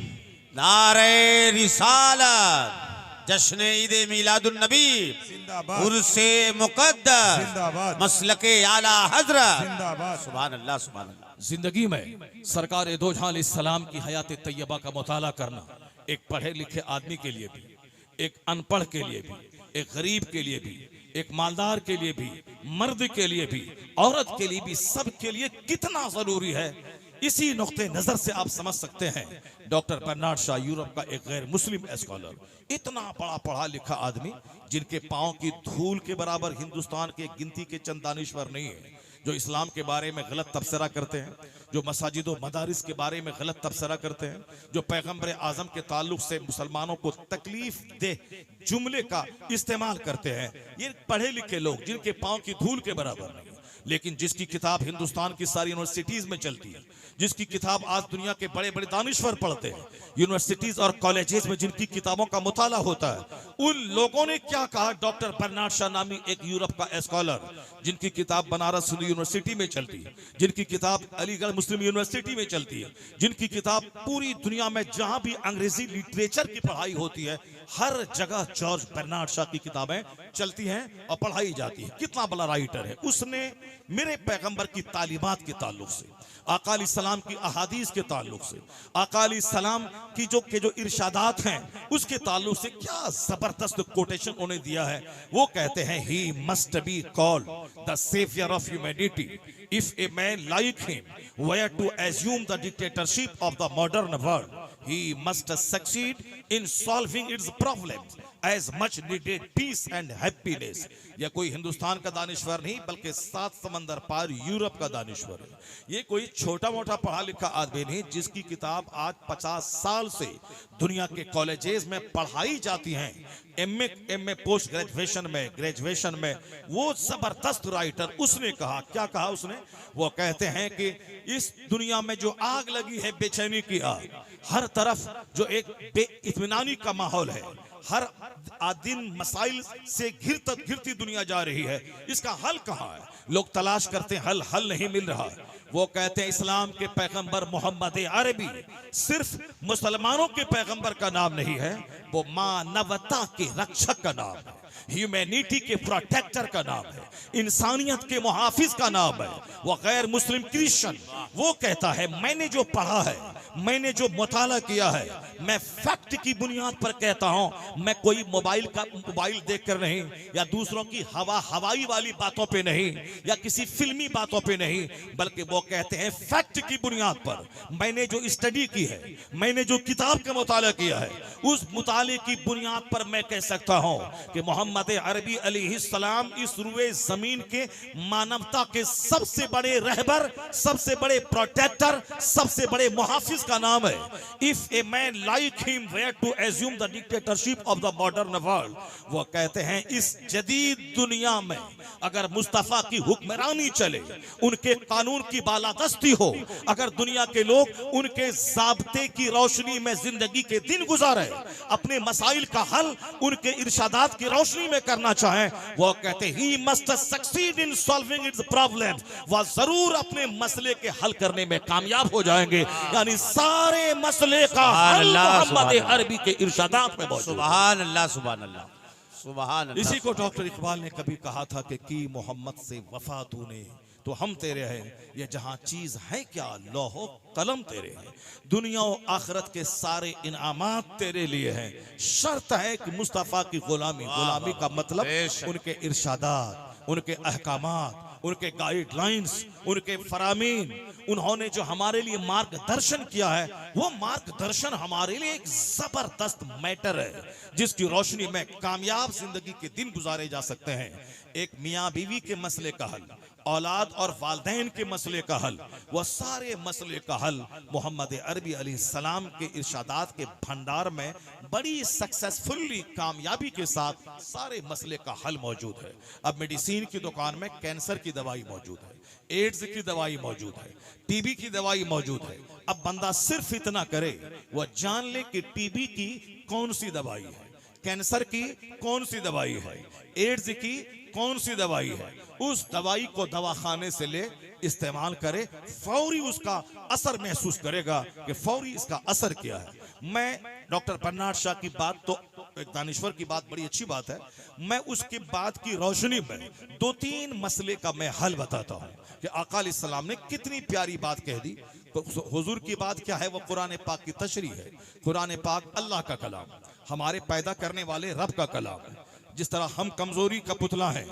नारे रिसालत, जश्न ईद मिलादुन नबी, उर्से मुक़द्दस, मसलके आला हज़रत। सुभान अल्लाह, सुभान अल्लाह। जिंदगी में सरकार दो जहां अलैहिस्सलाम की हयात तैयबा का मुताला करना एक पढ़े लिखे आदमी के लिए भी, एक अनपढ़ के लिए भी, एक गरीब के लिए भी, एक मालदार के लिए भी, मर्द के लिए भी, औरत के लिए भी, सब के लिए कितना जरूरी है, इसी नुक्ते नजर से आप समझ सकते हैं। डॉक्टर बर्नार्ड शॉ, यूरोप का एक गैर मुस्लिम स्कॉलर, इतना बड़ा पढ़ा लिखा आदमी, जिनके पांव की धूल के बराबर हिंदुस्तान के गिनती के चंद दानिश्वर नहीं है, जो इस्लाम के बारे में गलत तबसरा करते हैं, जो मसाजिद व मदारिस के बारे में गलत तबसरा करते हैं, जो पैगम्बर आजम के ताल्लुक से मुसलमानों को तकलीफ दे जुमले का इस्तेमाल करते हैं। ये पढ़े लिखे लोग जिनके पांव की धूल के बराबर नहीं। लेकिन जिसकी किताब हिंदुस्तान की सारी यूनिवर्सिटीज में चलती है, जिसकी किताब आज दुनिया के बड़े बड़े दानिश्वर पढ़ते हैं, यूनिवर्सिटीज और कॉलेजेस में जिनकी किताबों का मुताला होता है, उन लोगों ने क्या कहा? डॉक्टर बर्नार्ड शॉ नामी एक यूरोप का स्कॉलर, जिनकी किताब बनारस हिंदू यूनिवर्सिटी में चलती है, जिनकी किताब अलीगढ़ मुस्लिम यूनिवर्सिटी में चलती है, जिनकी किताब पूरी दुनिया में जहां भी अंग्रेजी लिटरेचर की पढ़ाई होती है, हर जगह जॉर्ज बर्नार्ड शॉ की किताबें चलती हैं और पढ़ाई जाती है। कितना बड़ा राइटर है। उसने मेरे पैगंबर की तालीमात के ताल्लुक से, आका अलैहिस्सलाम की अहादीस के ताल्लुक से, आका अलैहिस्सलाम की जो इरशादात हैं उसके ताल्लुक से क्या जबरदस्त कोटेशन उन्हें दिया है। वो कहते हैं, he must be called the saviour of humanity if a man like him were to assume the dictatorship of the modern world, he must succeed in solving its problems as much needed peace and happiness. यह कोई हिंदुस्तान का दानिश्वर नहीं बल्कि 7 समंदर पार Europe का दानिश्वर है। ये कोई छोटा मोटा पढ़ा लिखा आदमी नहीं जिसकी किताब आज 50 साल से दुनिया के कॉलेजेस में पढ़ाई जाती हैं, एमए पोस्ट ग्रेजुएशन में। वो जबरदस्त राइटर, उसने कहा, क्या कहा उसने? वो कहते हैं कि इस दुनिया में जो आग लगी है, बेचैनी की आग, हर तरफ जो एक बेइत्मीनानी का माहौल है, हर दिन मसाइल से घिरती दुनिया जा रही है, इसका हल कहाँ है? लोग तलाश करते हैं, हल नहीं मिल रहा। वो कहते हैं इस्लाम के पैगंबर मोहम्मद अरबी सिर्फ मुसलमानों के पैगंबर का नाम नहीं है, वो मानवता के रक्षक का नाम है, ह्यूमैनिटी के प्रोटेक्टर का नाम है, इंसानियत के मुहाफिज का नाम है। वो गैर मुस्लिम क्रिश्चियन, वो कहता है मैंने जो पढ़ा है, मैंने जो मुताला किया है, मैं फैक्ट की बुनियाद पर कहता हूं। मैं कोई मोबाइल देखकर नहीं, या दूसरों की हवाई वाली बातों पे नहीं, या किसी फिल्मी बातों पे नहीं, बल्कि वो कहते हैं फैक्ट की बुनियाद पर मैंने जो स्टडी की है, मैंने जो किताब का मुताला किया है, उस मुताले की बुनियाद पर मैं कह सकता हूं कि मोहम्मद अरबी अलैहिस्सलाम इस रुए जमीन के मानवता के सबसे बड़े रहबर, सबसे बड़े प्रोटेक्टर, सबसे बड़े मुहाफिज का नाम है। If a man like him were to assume the dictatorship of the modern world, वो कहते हैं इस जदीद दुनिया में अगर मुस्तफा की हुक्मरानी चले, उनके कानून की बालादस्ती हो, अगर दुनिया के लोग उनके ज़ाब्ते की रोशनी में जिंदगी के दिन गुजारे, अपने मसाइल का हल उनके इरशादात की रोशनी में करना चाहें, वो कहते हैं he must succeed in solving it's problems, वह जरूर अपने मसले के हल करने में कामयाब हो जाएंगे। यानी सारे मसले का हल मोहम्मद अरबी के इरशादात में मौजूद। सुभान अल्लाह, सुभान अल्लाह, सुभान अल्लाह। इसी को डॉक्टर इकबाल ने कभी कहा था कि की मोहम्मद से वफा तूने तो हम तेरे हैं, ये जहां चीज है क्या लौहो कलम तेरे हैं, दुनिया और आखिरत के सारे इनामात तेरे लिए हैं, शर्त है कि मुस्तफा की गुलामी का मतलब उनके इरशादात, उनके अहकामात, उनके गाइडलाइंस, उनके फरामीन, उन्होंने जो हमारे लिए मार्गदर्शन किया है, वो मार्गदर्शन हमारे लिए एक जबरदस्त मैटर है जिसकी रोशनी में कामयाब जिंदगी के दिन गुजारे जा सकते हैं। एक मियाँ बीवी के मसले का हल, औलाद और वालदैन के मसले का हल, वह सारे मसले का हल मोहम्मद अरबी अलैहिस्सलाम के इरशादात के भंडार में बड़ी सक्सेसफुली कामयाबी के साथ सारे मसले का हल मौजूद है। अब मेडिसिन की दुकान में कैंसर की दवाई मौजूद है, एड्स की दवाई मौजूद है, टीबी की दवाई मौजूद है। अब बंदा सिर्फ इतना करे, वह जान ले कि टीबी की कौन सी दवाई है, कैंसर की कौन सी दवाई है, एड्स की कौन सी दवाई है, उस दवाई को दवाखाने से ले इस्तेमाल करे, फौरी उसका असर महसूस करेगा कि फौरी इसका असर क्या है। मैं डॉक्टर बर्नार्ड शॉ की बात, तो एक दानिश्वर की बात बड़ी अच्छी बात है, मैं उसके बाद की रोशनी में 2-3 मसले का मैं हल बताता हूँ कि आका अलैहिस्सलाम ने कितनी प्यारी बात कह दी। तो हुजूर की बात क्या है? वो कुरान पाक की तशरीह है। कुरान पाक अल्लाह का कलाम, हमारे पैदा करने वाले रब का कलाम है। जिस तरह हम कमजोरी का पुतला है,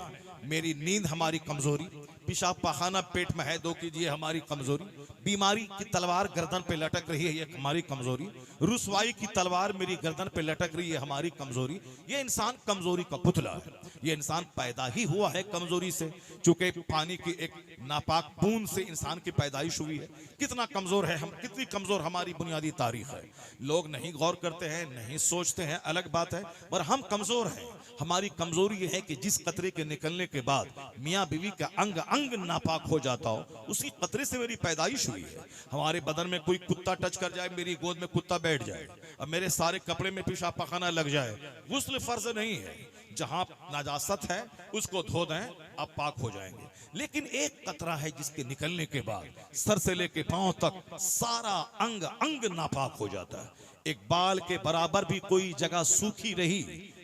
मेरी नींद हमारी कमजोरी, पेशाब पाखाना पेट में है दो कीजिए हमारी कमजोरी, बीमारी की तलवार गर्दन पे लटक रही है ये हमारी कमजोरी, रुसवाई की तलवार मेरी गर्दन पे लटक रही है हमारी कमजोरी। ये इंसान कमजोरी का पुतला है। ये इंसान पैदा ही हुआ है कमजोरी से, चूंकि पानी की एक नापाक बूंद से इंसान की पैदाइश हुई है। कितना कमजोर है हम, कितनी कमजोर हमारी बुनियादी तारीख है। लोग नहीं गौर करते हैं, नहीं सोचते हैं, अलग बात है, पर हम कमजोर हैं। हमारी कमजोरी ये है कि जिस कतरे के निकलने के बाद मियाँ बीवी का अंग अंग नापाक हो जाता हो, उसी कतरे से मेरी पैदाइश हुई है। हमारे बदन में कोई कुत्ता टच कर जाए, मेरी गोद में कुत्ता बैठ जाए, अब मेरे सारे कपड़े में पेशाब पखाना लग जाए, गुस्ल फर्ज नहीं है। जहां नाजासत है उसको धो दें, आप पाक हो जाएंगे। लेकिन एक कतरा है जिसके निकलने के बाद सर से लेके पांव तक सारा अंग अंग नापाक हो जाता है। एक बाल के बराबर भी कोई जगह सूखी रही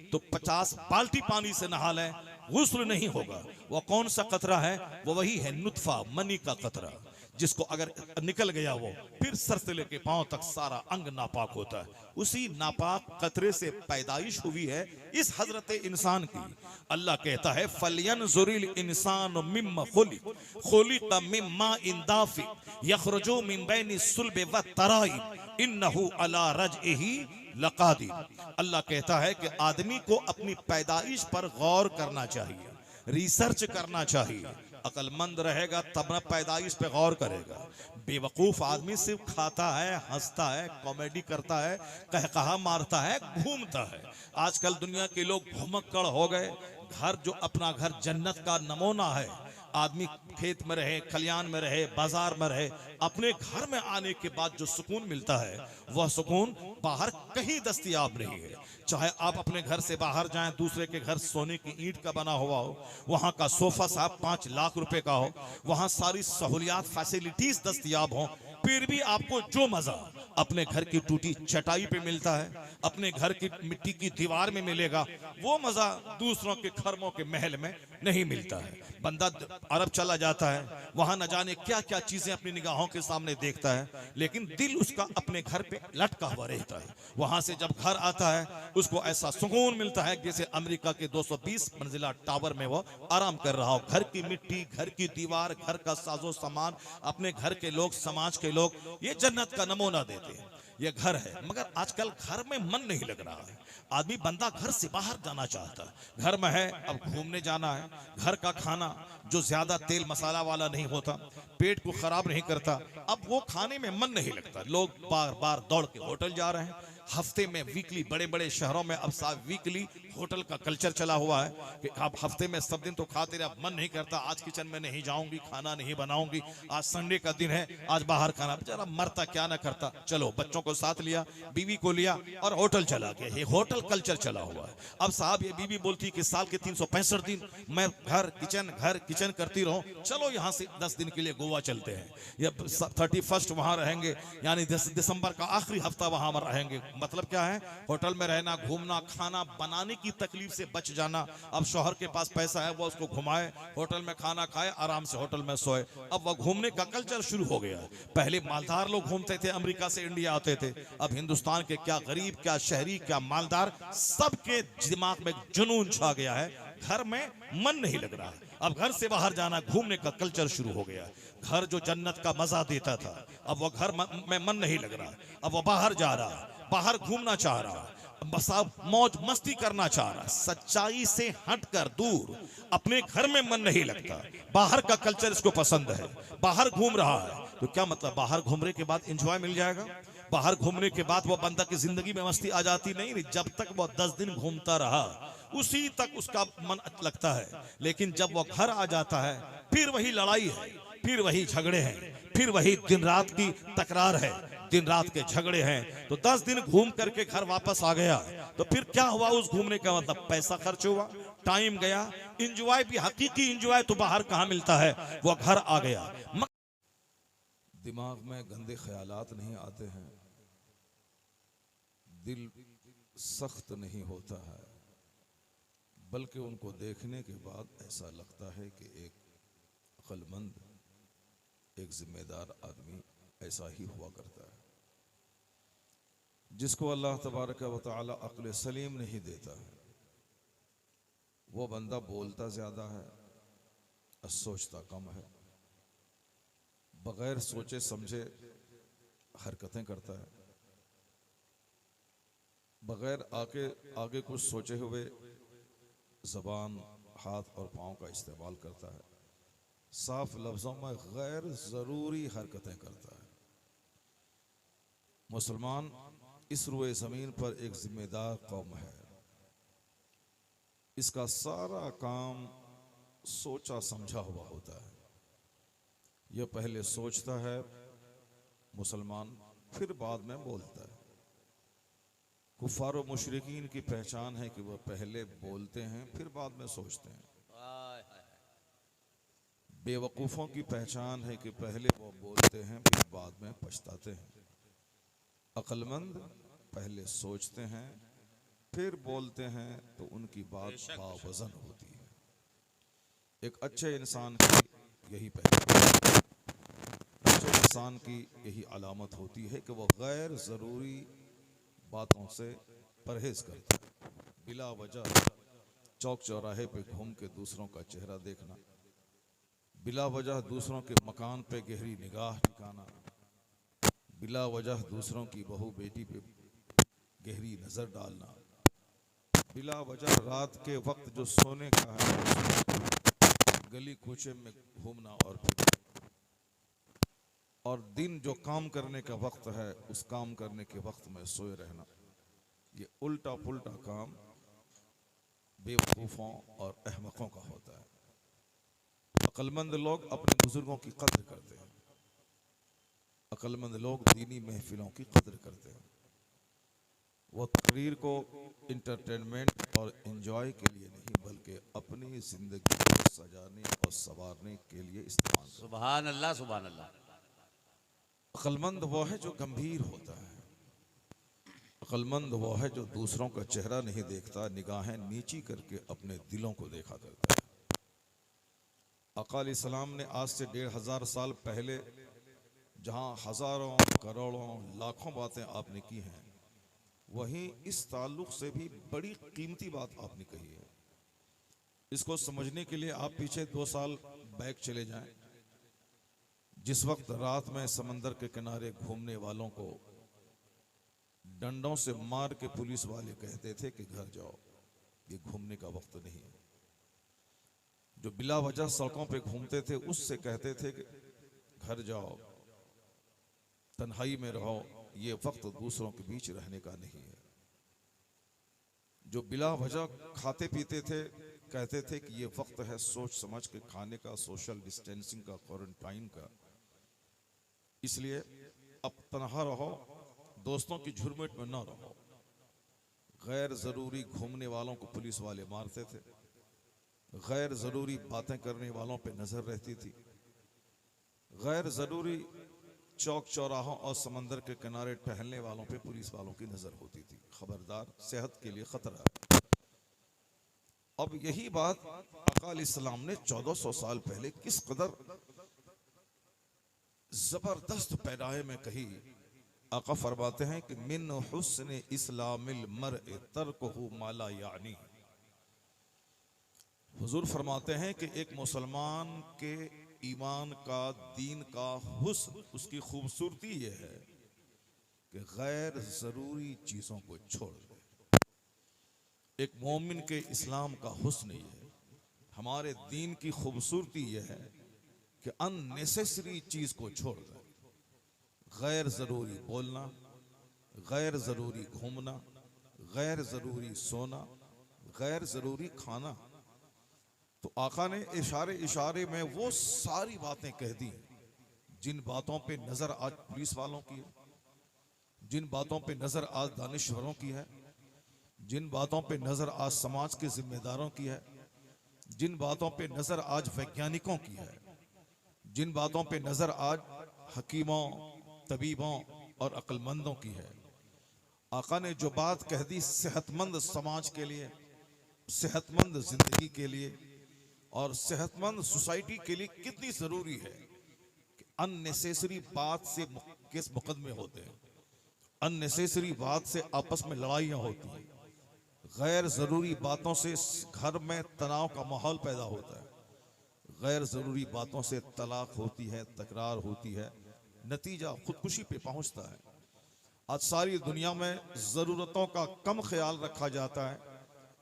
तो 50 बाल्टी पानी से नहा लें, गुस्ल नहीं होगा। वो कौन सा कतरा है? वो वही है नुत्फा, मनी का कतरा, जिसको अगर निकल गया वो फिर सर से लेके पांव तक सारा अंग नापाक होता है। उसी नापाक कतरे से पैदाइश हुई है इस हजरत इंसान की। अल्लाह कहता है फलयनजुरिल इंसान मिम्मा खुलिक मिम्मा इंदाफि यखरुजु मिन बैनि सुल्बि व तराइब इन्नहु अला रजइही लकादिर। अल्लाह कहता है कि आदमी को अपनी पैदाइश पर गौर करना चाहिए, रिसर्च करना चाहिए। अकलमंद रहेगा तब न पैदाइश पे गौर करेगा। बेवकूफ आदमी सिर्फ खाता है, हंसता है, कॉमेडी करता है, कहकहा मारता है, घूमता है। आजकल दुनिया के लोग घुमक्कड़ हो गए। घर जो अपना घर जन्नत का नमूना है, आदमी खेत में रहे, खलियान में रहे, बाजार में रहे, अपने घर में आने के बाद जो सुकून मिलता है वह सुकून बाहर कहीं दस्तयाब नहीं है। चाहे आप अपने घर से बाहर जाएं, दूसरे के घर सोने की ईंट का बना हुआ हो, वहां का सोफा साहब 5 लाख रुपए का हो, वहां सारी सहूलियात फैसिलिटीज दस्तयाब हो, फिर भी आपको जो मजा अपने घर की टूटी चटाई पे मिलता है, अपने घर की मिट्टी की दीवार में मिलेगा, वो मजा दूसरों के खरमों के महल में नहीं मिलता है। बंदा अरब चला जाता है, वहां न जाने क्या क्या चीजें अपनी निगाहों के सामने देखता है, लेकिन दिल उसका अपने घर पे लटका हुआ रहता है। वहां से जब घर आता है उसको ऐसा सुकून मिलता है जैसे अमेरिका के 220 मंजिला टावर में वो आराम कर रहा हो। घर की मिट्टी, घर की दीवार, घर का साजो सामान, अपने घर के लोग, समाज के लोग, ये जन्नत का नमूना देते हैं। ये घर है, मगर आजकल घर में मन नहीं लग रहा है। आदमी बंदा घर से बाहर जाना चाहता है। घर में है, अब घूमने जाना है। घर का खाना जो ज्यादा तेल मसाला वाला नहीं होता, पेट को खराब नहीं करता, अब वो खाने में मन नहीं लगता। लोग बार बार दौड़ के होटल जा रहे हैं। हफ्ते में वीकली, बड़े बड़े शहरों में अब साहब वीकली होटल का कल्चर चला हुआ है कि आप हफ्ते में सब दिन तो खाते रहे, अब मन नहीं करता, आज किचन में नहीं जाऊंगी, खाना नहीं बनाऊंगी, आज संडे का दिन है, आज बाहर खाना। बेचारा मरता क्या ना करता, चलो बच्चों को साथ लिया, बीवी को लिया और होटल चला गया। ये होटल कल्चर चला हुआ है। अब साहब ये बीवी बोलती कि साल के 365 दिन मैं घर किचन करती रहूं, चलो यहाँ से 10 दिन के लिए गोवा चलते हैं, या 31 वहां रहेंगे, यानी दिसंबर का आखिरी हफ्ता वहां रहेंगे। मतलब क्या है? होटल में रहना, घूमना, खाना बनाने की तकलीफ से बच जाना। अब शौहर के पास पैसा है, वो उसको घुमाए, होटल में खाना खाए, आराम से होटल में सोए। अब वह घूमने का कल्चर शुरू हो गया। पहले मालदार लोग घूमते थे, अमेरिका से इंडिया आते थे। अब हिंदुस्तान के क्या गरीब, क्या शहरी, क्या मालदार, सबके दिमाग में जुनून छा गया है। घर में मन नहीं लग रहा है। अब घर से बाहर जाना, घूमने का कल्चर शुरू हो गया। घर जो जन्नत का मजा देता था, अब वो घर में मन नहीं लग रहा। अब वो बाहर जा रहा, बाहर घूमना चाह रहा, बस अब मौज मस्ती करना चाह रहा। सच्चाई से हटकर दूर, अपने घर में मन नहीं लगता। बाहर का कल्चर इसको पसंद है, बाहर घूम रहा है। तो क्या मतलब? बाहर घूमने के बाद एंजॉय मिल जाएगा? बाहर घूमने के बाद वो बंदा की जिंदगी में मस्ती आ जाती नहीं। जब तक वो 10 दिन घूमता रहा उसी तक उसका मन लगता है। लेकिन जब वो घर आ जाता है फिर वही लड़ाई है, फिर वही झगड़े हैं, फिर वही दिन रात की तकरार है, दिन रात के झगड़े हैं। तो 10 दिन घूम करके घर वापस आ गया तो फिर क्या हुआ? उस घूमने का मतलब पैसा खर्च हुआ, टाइम गया। इंजॉय भी, हकीकी इंजॉय तो बाहर कहां मिलता है, वो घर आ गया। दिमाग में गंदे ख्यालात नहीं आते हैं, दिल सख्त नहीं होता है, बल्कि उनको देखने के बाद ऐसा लगता है कि एक अक्लमंद, एक जिम्मेदार आदमी ऐसा ही हुआ करता है। जिसको अल्लाह तबारक व तआला अक्ल सलीम नहीं देता है, वो बंदा बोलता ज्यादा है और सोचता कम है, बगैर सोचे समझे हरकतें करता है, बगैर आगे कुछ सोचे हुए ज़बान, हाथ और पाँव का इस्तेमाल करता है, साफ लफ्ज़ों में गैर ज़रूरी हरकतें करता है। मुसलमान इस रुए ज़मीन पर एक जिम्मेदार कौम है। इसका सारा काम सोचा समझा हुआ होता है। यह पहले सोचता है मुसलमान, फिर बाद में बोलता है। कुफार व मुशरिकीन की पहचान है कि वह पहले बोलते हैं फिर बाद में सोचते हैं। बेवकूफ़ों की पहचान है कि पहले वो बोलते हैं फिर बाद में पछताते हैं। अक्लमंद पहले सोचते हैं फिर बोलते हैं तो उनकी बात बावजन होती है। एक अच्छे इंसान की यही पहचान है। अच्छे इंसान की यही अलामत होती है कि वह गैर ज़रूरी बातों से परहेज करता है। बिला वजह चौक चौराहे पे घूम के दूसरों का चेहरा देखना, बिला वजह दूसरों के मकान पे गहरी निगाह टिकाना, बिला वजह दूसरों की बहू बेटी पे गहरी नज़र डालना, बिला वजह रात के वक्त जो सोने का है गली कूचे में घूमना और फिरना, और दिन जो काम करने का वक्त है उस काम करने के वक्त में सोए रहना। ये उल्टा पुल्टा काम बेवकूफ़ों और अहमकों का होता है। अक्लमंद लोग अपने बुजुर्गों की कद्र करते हैं। अक्लमंद लोग दीनी महफिलों की कद्र करते हैं। वो तकरीर को इंटरटेनमेंट और एंजॉय के लिए नहीं बल्कि अपनी जिंदगी को सजाने और संवारने के लिए इस्तेमाल करते हैं। सुभान अल्लाह, सुभान अल्लाह। अक्लमंद वो है जो गंभीर होता है। अक्लमंद वो है जो दूसरों का चेहरा नहीं देखता, निगाहें नीची करके अपने दिलों को देखा करता है। आका अलैहिस्सलाम ने आज से 1500 साल पहले जहां हजारों करोड़ों लाखों बातें आपने की हैं, वहीं इस ताल्लुक से भी बड़ी कीमती बात आपने कही है। इसको समझने के लिए आप पीछे 2 साल बैक चले जाएं, जिस वक्त रात में समंदर के किनारे घूमने वालों को डंडों से मार के पुलिस वाले कहते थे कि घर जाओ, ये घूमने का वक्त नहीं है। जो बिला वजह सड़कों पे घूमते थे उससे कहते थे कि घर जाओ, तन्हाई में रहो, ये वक्त दूसरों के बीच रहने का नहीं है। जो बिला वजह खाते पीते थे कहते थे कि ये वक्त है सोच समझ के खाने का, सोशल डिस्टेंसिंग का, क्वारंटाइन का। इसलिए अब तन्हा रहो, दोस्तों की झुरमुट में न रहो। गैर जरूरी घूमने वालों को पुलिस वाले मारते थे, गैर जरूरी बातें करने वालों पे नजर रहती थी, गैर जरूरी चौक चौराहों और समंदर के किनारे टहलने वालों पे पुलिस वालों की नजर होती थी। खबरदार, सेहत के लिए खतरा है। अब यही बात आका अलैहिस्सलाम ने 1400 साल पहले किस कदर जबरदस्त पैराए में कही। आका फरमाते हैं कि मिन हुस्न इस्लामिल मर्इ तर्कुहु मा ला यानी। हुजूर फरमाते हैं कि एक मुसलमान के ईमान का, दीन का हुस्न, उसकी खूबसूरती यह है कि गैर जरूरी चीजों को छोड़ दे। एक मोमिन के इस्लाम का हुस्न यह है, हमारे दीन की खूबसूरती यह है कि अननेसेसरी चीज को छोड़ दे। गैर जरूरी बोलना, गैर जरूरी घूमना, गैर जरूरी सोना, गैर जरूरी खाना। तो आका ने इशारे इशारे में वो सारी बातें कह दी जिन बातों पे नजर आज पुलिस वालों की है, जिन बातों पे नजर आज दानिश्वरों की है, जिन बातों पे नजर आज समाज के जिम्मेदारों की है, जिन बातों पे नजर आज वैज्ञानिकों की है, जिन बातों पे नजर आज हकीमों, तबीबों और अक्लमंदों की है। आका ने जो बात कह दी सेहतमंद समाज के लिए, सेहतमंद जिंदगी के लिए और सेहतमंद सोसाइटी के लिए कितनी जरूरी है कि अननेसेसरी बात से केस मुकदमे होते हैं, अननेसेसरी बात से आपस में लड़ाइयाँ होती हैं, गैर जरूरी बातों से घर में तनाव का माहौल पैदा होता है, गैर जरूरी बातों से तलाक होती है, तकरार होती है, नतीजा खुदकुशी पे पहुंचता है। आज सारी दुनिया में जरूरतों का कम ख्याल रखा जाता है,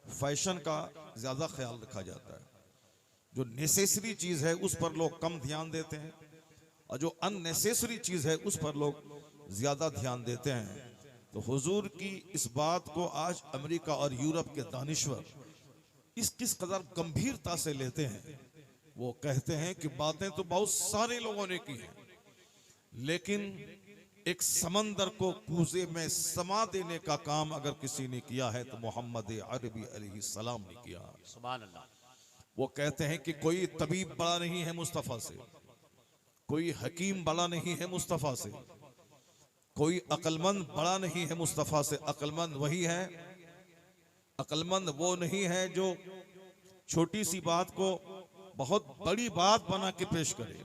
फैशन का ज्यादा ख्याल रखा जाता है। जो नेसेसरी चीज है उस पर लोग कम ध्यान देते हैं और जो अननेसेसरी चीज है उस पर लोग ज्यादा ध्यान देते हैं। तो हुजूर की इस बात को आज अमेरिका और यूरोप के दानिश्वर किस कदर गंभीरता से लेते हैं। वो कहते हैं कि बातें तो बहुत सारे लोगों ने की हैं, लेकिन एक समंदर को कूजे में समा देने का काम अगर किसी ने किया है तो मोहम्मद अरबी अलैहिस्सलाम ने किया। सुभान अल्लाह। वो कहते हैं कि कोई तबीब बड़ा नहीं है मुस्तफ़ा से, कोई हकीम बड़ा नहीं है मुस्तफ़ा से, कोई अक्लमंद बड़ा नहीं है मुस्तफ़ा से। अक्लमंद वही है, अक्लमंद वो नहीं है जो छोटी सी बात को बहुत बड़ी बात बना के पेश करे,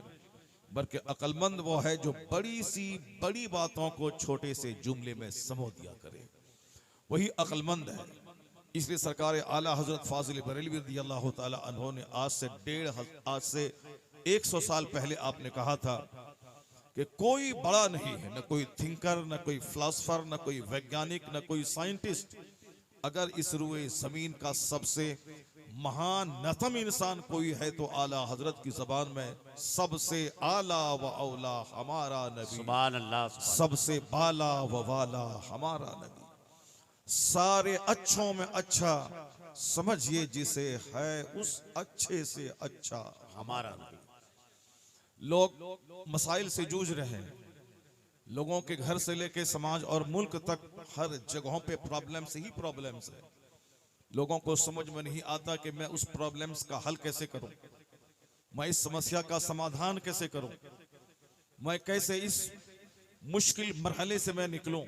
बल्कि अक्लमंद वो है जो बड़ी सी बड़ी बातों को छोटे से जुमले में समो दिया करे, वही अक्लमंद है। इसलिए सरकार आला हजरत फाजिल बरेलवी रज़ियल्लाहु ताला अन्हु ने आज से 100 साल पहले आपने कहा था कि कोई बड़ा नहीं है, न कोई थिंकर, न कोई फिलोसफर, न कोई वैज्ञानिक, न कोई साइंटिस्ट। अगर इस रुए जमीन का सबसे महानतम इंसान कोई है तो आला हजरत की जबान में सबसे आला व औला हमारा नबी, सुभान अल्लाह। सबसे बाला व वाला हमारा नबी। सारे अच्छों में अच्छा समझिए जिसे है उस अच्छे से अच्छा हमारा नबी। लोग मसाइल से जूझ रहे हैं, लोगों के घर से लेके समाज और मुल्क तक हर जगहों पे प्रॉब्लम्स ही प्रॉब्लम्स है। लोगों को समझ में नहीं आता कि मैं उस प्रॉब्लम्स का हल कैसे करूं, मैं इस समस्या का समाधान कैसे करूं, मैं कैसे इस मुश्किल मरहले से मैं निकलूं।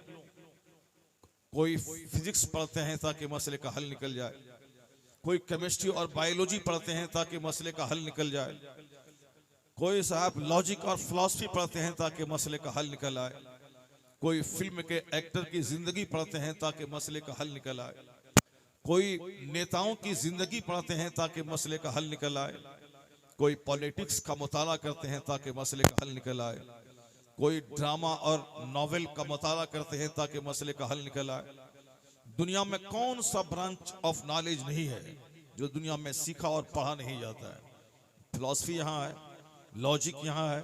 कोई फिजिक्स पढ़ते हैं ताकि मसले का हल निकल जाए, कोई केमिस्ट्री और बायोलॉजी पढ़ते हैं ताकि मसले का हल निकल जाए, कोई साहब लॉजिक और फिलॉसफी पढ़ते हैं ताकि मसले का हल निकल आए, कोई फिल्म के एक्टर की जिंदगी पढ़ते हैं ताकि मसले का हल निकल आए, कोई नेताओं की जिंदगी पढ़ते हैं ताकि मसले का हल निकल आए, कोई पॉलिटिक्स का मुताला करते हैं ताकि मसले का हल निकल आए, कोई ड्रामा और नॉवेल का मुताला करते हैं ताकि मसले का हल निकल आए। दुनिया में कौन सा ब्रांच ऑफ नॉलेज नहीं है जो दुनिया में सीखा और पढ़ा नहीं जाता है। फिलॉसफी यहाँ है, लॉजिक यहाँ है,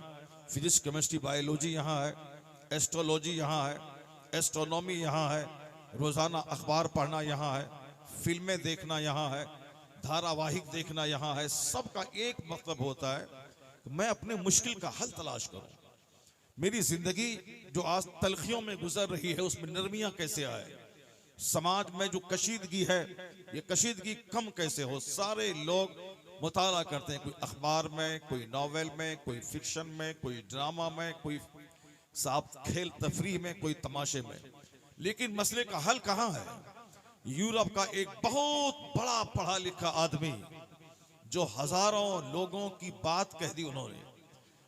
फिजिक्स केमिस्ट्री बायोलॉजी यहाँ है, एस्ट्रोलॉजी यहाँ है, एस्ट्रोनॉमी यहाँ है, रोजाना अखबार पढ़ना यहाँ है, फिल्में देखना यहाँ है, धारावाहिक देखना यहाँ है। सबका एक मतलब होता है कि मैं अपने मुश्किल का हल तलाश करूं। मेरी जिंदगी जो आज तलखियों में गुजर रही है उसमें नरमियां कैसे आए, समाज में जो कशीदगी है ये कशीदगी कम कैसे हो। सारे लोग मुताला करते हैं, कोई अखबार में, कोई नॉवेल में, कोई फिक्शन में, कोई ड्रामा में, कोई साहब खेल तफरीह में, कोई तमाशे में, लेकिन मसले का हल कहाँ है। यूरोप का एक बहुत बड़ा पढ़ा लिखा आदमी जो हजारों लोगों की बात कह दी उन्होंने,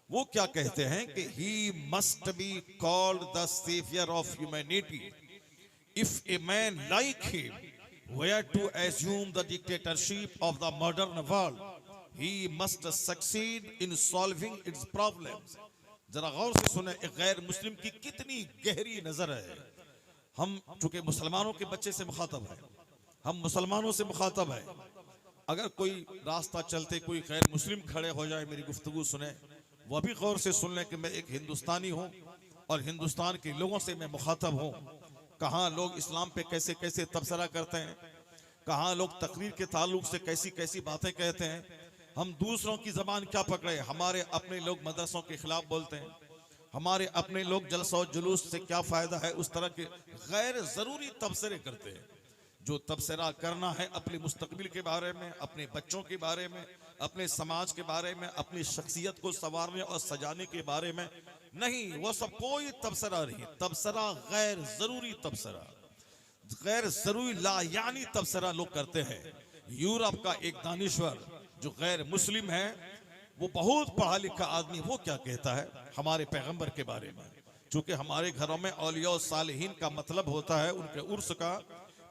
वो क्या कहते हैं कि he must be called the savior of humanity if a man like him were to assume the dictatorship of the modern world he must succeed in solving its problems। जरा गौर से सुने, एक गैर मुस्लिम की कितनी गहरी नजर है। हम चूंकि मुसलमानों के बच्चे से मुखातब है, हम मुसलमानों से मुखातब है। अगर कोई रास्ता चलते कोई गैर मुस्लिम खड़े हो जाए मेरी गुफ्तगू सुने, वह भी गौर से सुन लें कि मैं एक हिंदुस्तानी हूँ और हिंदुस्तान के लोगों से मैं मुखातब हूँ। कहाँ लोग इस्लाम पे कैसे कैसे तबसरा करते हैं, कहाँ लोग तकरीर के ताल्लुक से कैसी कैसी बातें कहते हैं। हम दूसरों की जबान क्या पकड़े, हमारे अपने लोग मदरसों के खिलाफ बोलते हैं, हमारे अपने लोग जलसा और जुलूस से क्या फायदा है, उस तरह के गैर जरूरी तबसरे करते हैं। जो तबसरा करना है अपने मुस्तकबिल के बारे में, अपने बच्चों के बारे में, अपने समाज के बारे में, अपनी शख्सियत को संवारने और सजाने के बारे में नहीं, वो सब कोई तबसरा नहीं। तबसरा गैर जरूरी तबसरा, गैर जरूरी लायानी तबसरा लोग करते हैं। यूरोप का एक दानिश्वर जो गैर मुस्लिम है, वो बहुत पढ़ा लिखा आदमी, वो क्या कहता है हमारे पैगंबर के बारे में। चूंकि हमारे घरों में औलिया और सालिहीन का मतलब होता है उनके उर्स का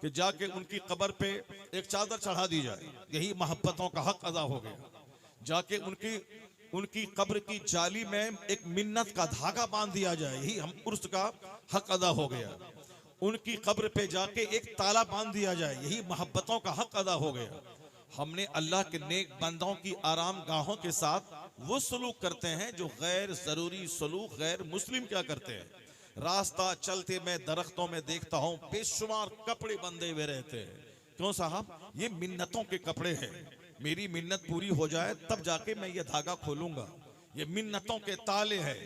कि जाके उनकी कब्र पे एक चादर चढ़ा दी जाए, यही मोहब्बतों का हक अदा हो गया। जाके उनकी कब्र की जाली में एक मिन्नत का धागा बांध दिया जाए, यही हम उर्स का हक अदा हो गया। उनकी कब्र पे जाके एक ताला बांध दिया जाए, यही मोहब्बतों का हक अदा हो गया। हमने अल्लाह के नेक बंदों की आराम गाहों के साथ वो सलूक करते हैं जो गैर जरूरी सलूक गैर मुस्लिम क्या करते हैं। रास्ता चलते मैं दरख्तों में देखता हूँ बेशुमार कपड़े बंधे हुए रहते हैं। क्यों साहब? ये मिन्नतों के कपड़े हैं। मेरी मिन्नत पूरी हो जाए तब जाके मैं ये धागा खोलूंगा। ये मिन्नतों के ताले हैं।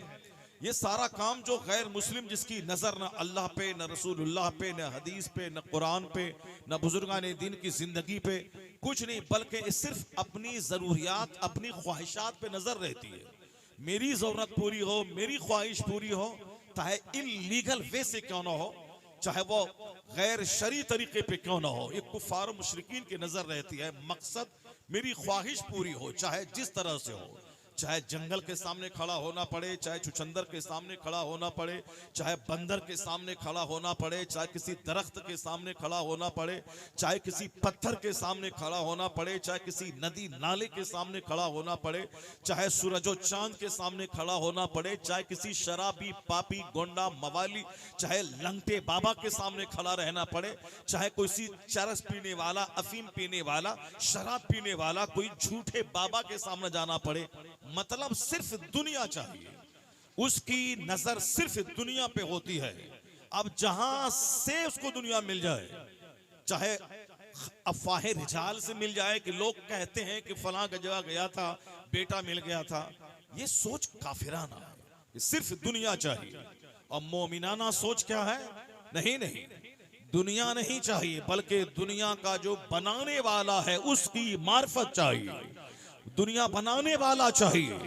ये सारा काम जो गैर मुस्लिम जिसकी नजर न अल्लाह पे, न रसूलुल्लाह पे, न हदीस पे, न कुरान पे, न बुजुर्गान दीन की जिंदगी पे, कुछ नहीं बल्कि सिर्फ अपनी जरूरियात अपनी ख्वाहिशात पे नजर रहती है। मेरी जरूरत पूरी हो, मेरी ख्वाहिश पूरी हो, चाहे इलीगल वे से क्यों ना हो, चाहे वो गैर शरी तरीके पे क्यों ना हो, ये कुफार मुशरिकीन की नजर रहती है। मकसद मेरी ख्वाहिश पूरी हो, चाहे जिस तरह से हो, चाहे जंगल के सामने खड़ा होना पड़े, चाहे चुचंदर के सामने खड़ा होना पड़े, चाहे बंदर के सामने खड़ा होना पड़े, चाहे किसी दरख्त के सामने खड़ा होना पड़े, चाहे किसी पत्थर के सामने खड़ा होना पड़े, चाहे किसी नदी नाले के सामने खड़ा होना पड़े, चाहे सूरज और चांद के सामने खड़ा होना पड़े, चाहे किसी शराबी पापी गोंडा मवाली चाहे लंगटे बाबा के सामने खड़ा रहना पड़े, चाहे कोई चरस पीने वाला, अफीम पीने वाला, शराब पीने वाला, कोई झूठे बाबा के सामने जाना पड़े, मतलब सिर्फ दुनिया चाहिए। उसकी नजर सिर्फ दुनिया पे होती है। अब जहां से उसको दुनिया मिल जाए, चाहे अफवाह रिजाल से मिल जाए कि लोग कहते हैं कि फलां का जगह गया था, बेटा मिल गया था, ये सोच काफिराना है। सिर्फ दुनिया चाहिए। और मोमिनाना सोच क्या है? नहीं नहीं, दुनिया नहीं चाहिए, बल्कि दुनिया का जो बनाने वाला है उसकी मार्फत चाहिए। दुनिया बनाने वाला चाहिए।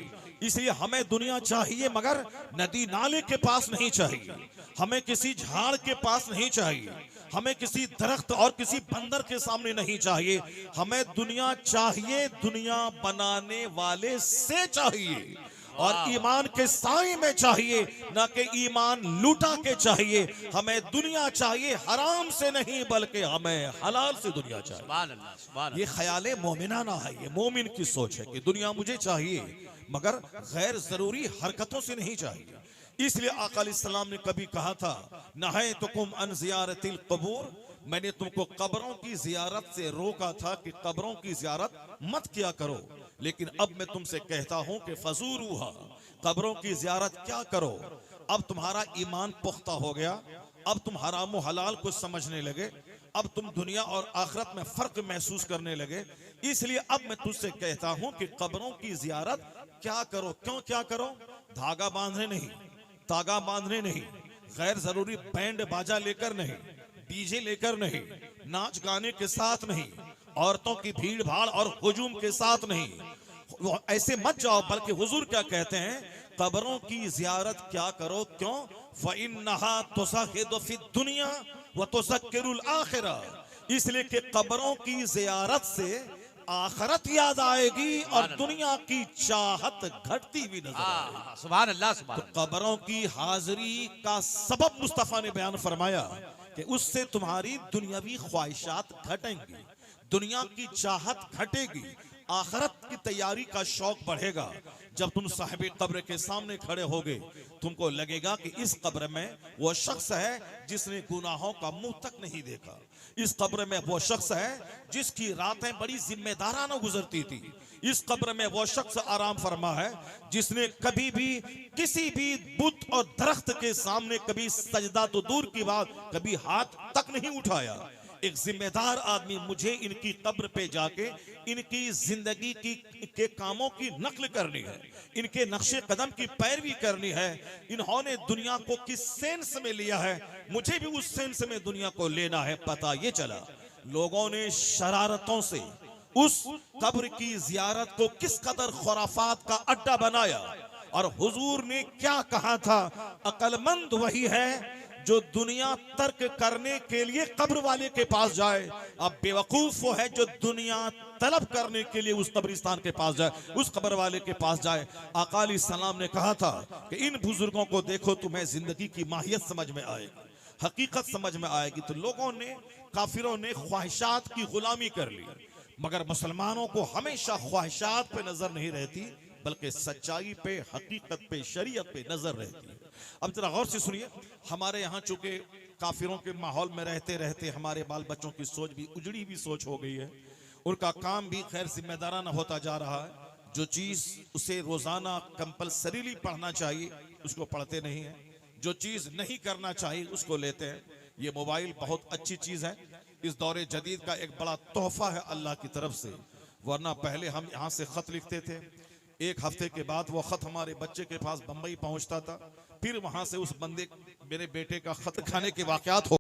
इसलिए हमें दुनिया चाहिए, मगर नदी नाले के पास नहीं चाहिए, हमें किसी झाड़ के पास नहीं चाहिए, हमें किसी दरख्त और किसी बंदर के सामने नहीं चाहिए। हमें दुनिया चाहिए दुनिया बनाने वाले से चाहिए, और ईमान के साए में चाहिए, ना कि ईमान लूटा के चाहिए। हमें दुनिया चाहिए हराम से नहीं, बल्कि हमें हलाल से दुनिया चाहिए। सुभान अल्लाह, सुभान अल्लाह। ये ख्याल मोमिनाना है, ये मोमिन की सोच है कि दुनिया मुझे चाहिए, मगर गैर जरूरी हरकतों से नहीं चाहिए। इसलिए आका अलैहिस्सलाम ने कभी कहा था, नहैतुकुम अन ज़ियारतिल क़ुबूर, मैंने तुमको कब्रों की जियारत से रोका था कि कब्रों की जियारत मत किया करो, लेकिन अब मैं तुमसे कहता हूं कि फजूरूहा, कब्रों की जियारत क्या करो। अब तुम्हारा ईमान पुख्ता हो गया, अब तुम हराम व हलाल को समझने लगे, अब तुम दुनिया और आखिरत में फर्क महसूस करने लगे। इसलिए अब मैं तुझसे कहता हूं कि कब्रों की जियारत क्या करो। क्यों क्या करो? धागा बांधने नहीं, तागा बांधने नहीं, गैर जरूरी बैंड बाजा लेकर नहीं, डीजे लेकर नहीं, नाच गाने के साथ नहीं, औरतों की भीड़ भाड़ और हुजूम के साथ नहीं, वो ऐसे मत जाओ। बल्कि हुजूर क्या कहते हैं? कब्रों की जियारत क्या करो। क्यों? फ़इन्नहा तुज़हिदु फ़िद दुनिया व तुज़क्किरुल आखिरा, इसलिए कि कब्रों की जियारत से आखिरत याद आएगी और दुनिया की चाहत घटती हुई नजर आएगी। सुभान अल्लाह, सुभान तो कब्रों की हाजिरी का सबब मुस्तफा ने बयान फरमाया कि उससे तुम्हारी दुनियावी ख्वाहिशात घटेंगी, दुनिया की चाहत घटेगी, आखिरत की तैयारी का शौक बढ़ेगा। जब तुम साहिब कब्र के सामने खड़े होगे, तुमको लगेगा कि इस कब्र में वो शख्स है जिसने गुनाहों का मुंह तक नहीं देखा। इस कब्र में वो शख्स है जिसकी रातें बड़ी जिम्मेदाराना गुजरती थी। इस कब्र में वो शख्स आराम फरमा है जिसने कभी भी किसी भी बुत और दरख्त के सामने कभी सजदा तो दूर की बात, कभी हाथ तक नहीं उठाया। एक जिम्मेदार आदमी मुझे इनकी कब्र पे जाके इनकी जिंदगी के कामों की नकल करनी है, इनके नक्शे कदम की पैरवी करनी है। इन्होंने दुनिया को किस सेंस में लिया है, मुझे भी उस सेंस में दुनिया को लेना है। पता ये चला लोगों ने शरारतों से उस कब्र की जियारत को किस कदर खुराफात का अड्डा बनाया। और हुजूर ने क्या कहा था? अक्लमंद वही है जो दुनिया तर्क करने के लिए कब्र वाले के पास जाए, अब बेवकूफ वो है जो दुनिया तलब करने के लिए उस कब्रिस्तान के पास जाए, उस कब्र वाले के पास जाए। आका अलैहिस्सलाम ने कहा था कि इन बुजुर्गों को देखो, तुम्हें जिंदगी की माहियत समझ में आएगी, हकीकत समझ में आएगी। तो लोगों ने, काफिरों ने ख्वाहिशात की गुलामी कर ली, मगर मुसलमानों को हमेशा ख्वाहिशात पे नजर नहीं रहती, बल्कि सच्चाई पे, हकीकत पे, शरीयत पे नजर रहती है। अब जरा गौर से सुनिए, हमारे यहाँ चूंकि काफिरों के माहौल में रहते रहते हमारे बाल बच्चों की सोच भी उजड़ी हुई सोच हो गई है। उनका काम भी खैर जिम्मेदाराना होता जा रहा है। जो चीज उसे रोजाना कंपलसरीली पढ़ना चाहिए उसको पढ़ते नहीं है, जो चीज नहीं करना चाहिए उसको लेते हैं। ये मोबाइल बहुत अच्छी चीज है, इस दौरे जदीद का एक बड़ा तोहफा है अल्लाह की तरफ से। वरना पहले हम यहाँ से खत लिखते थे, एक हफ्ते के बाद वो खत हमारे बच्चे के पास बंबई पहुंचता था, फिर वहां से उस बंदे मेरे बेटे का खत खाने के वाकयात हो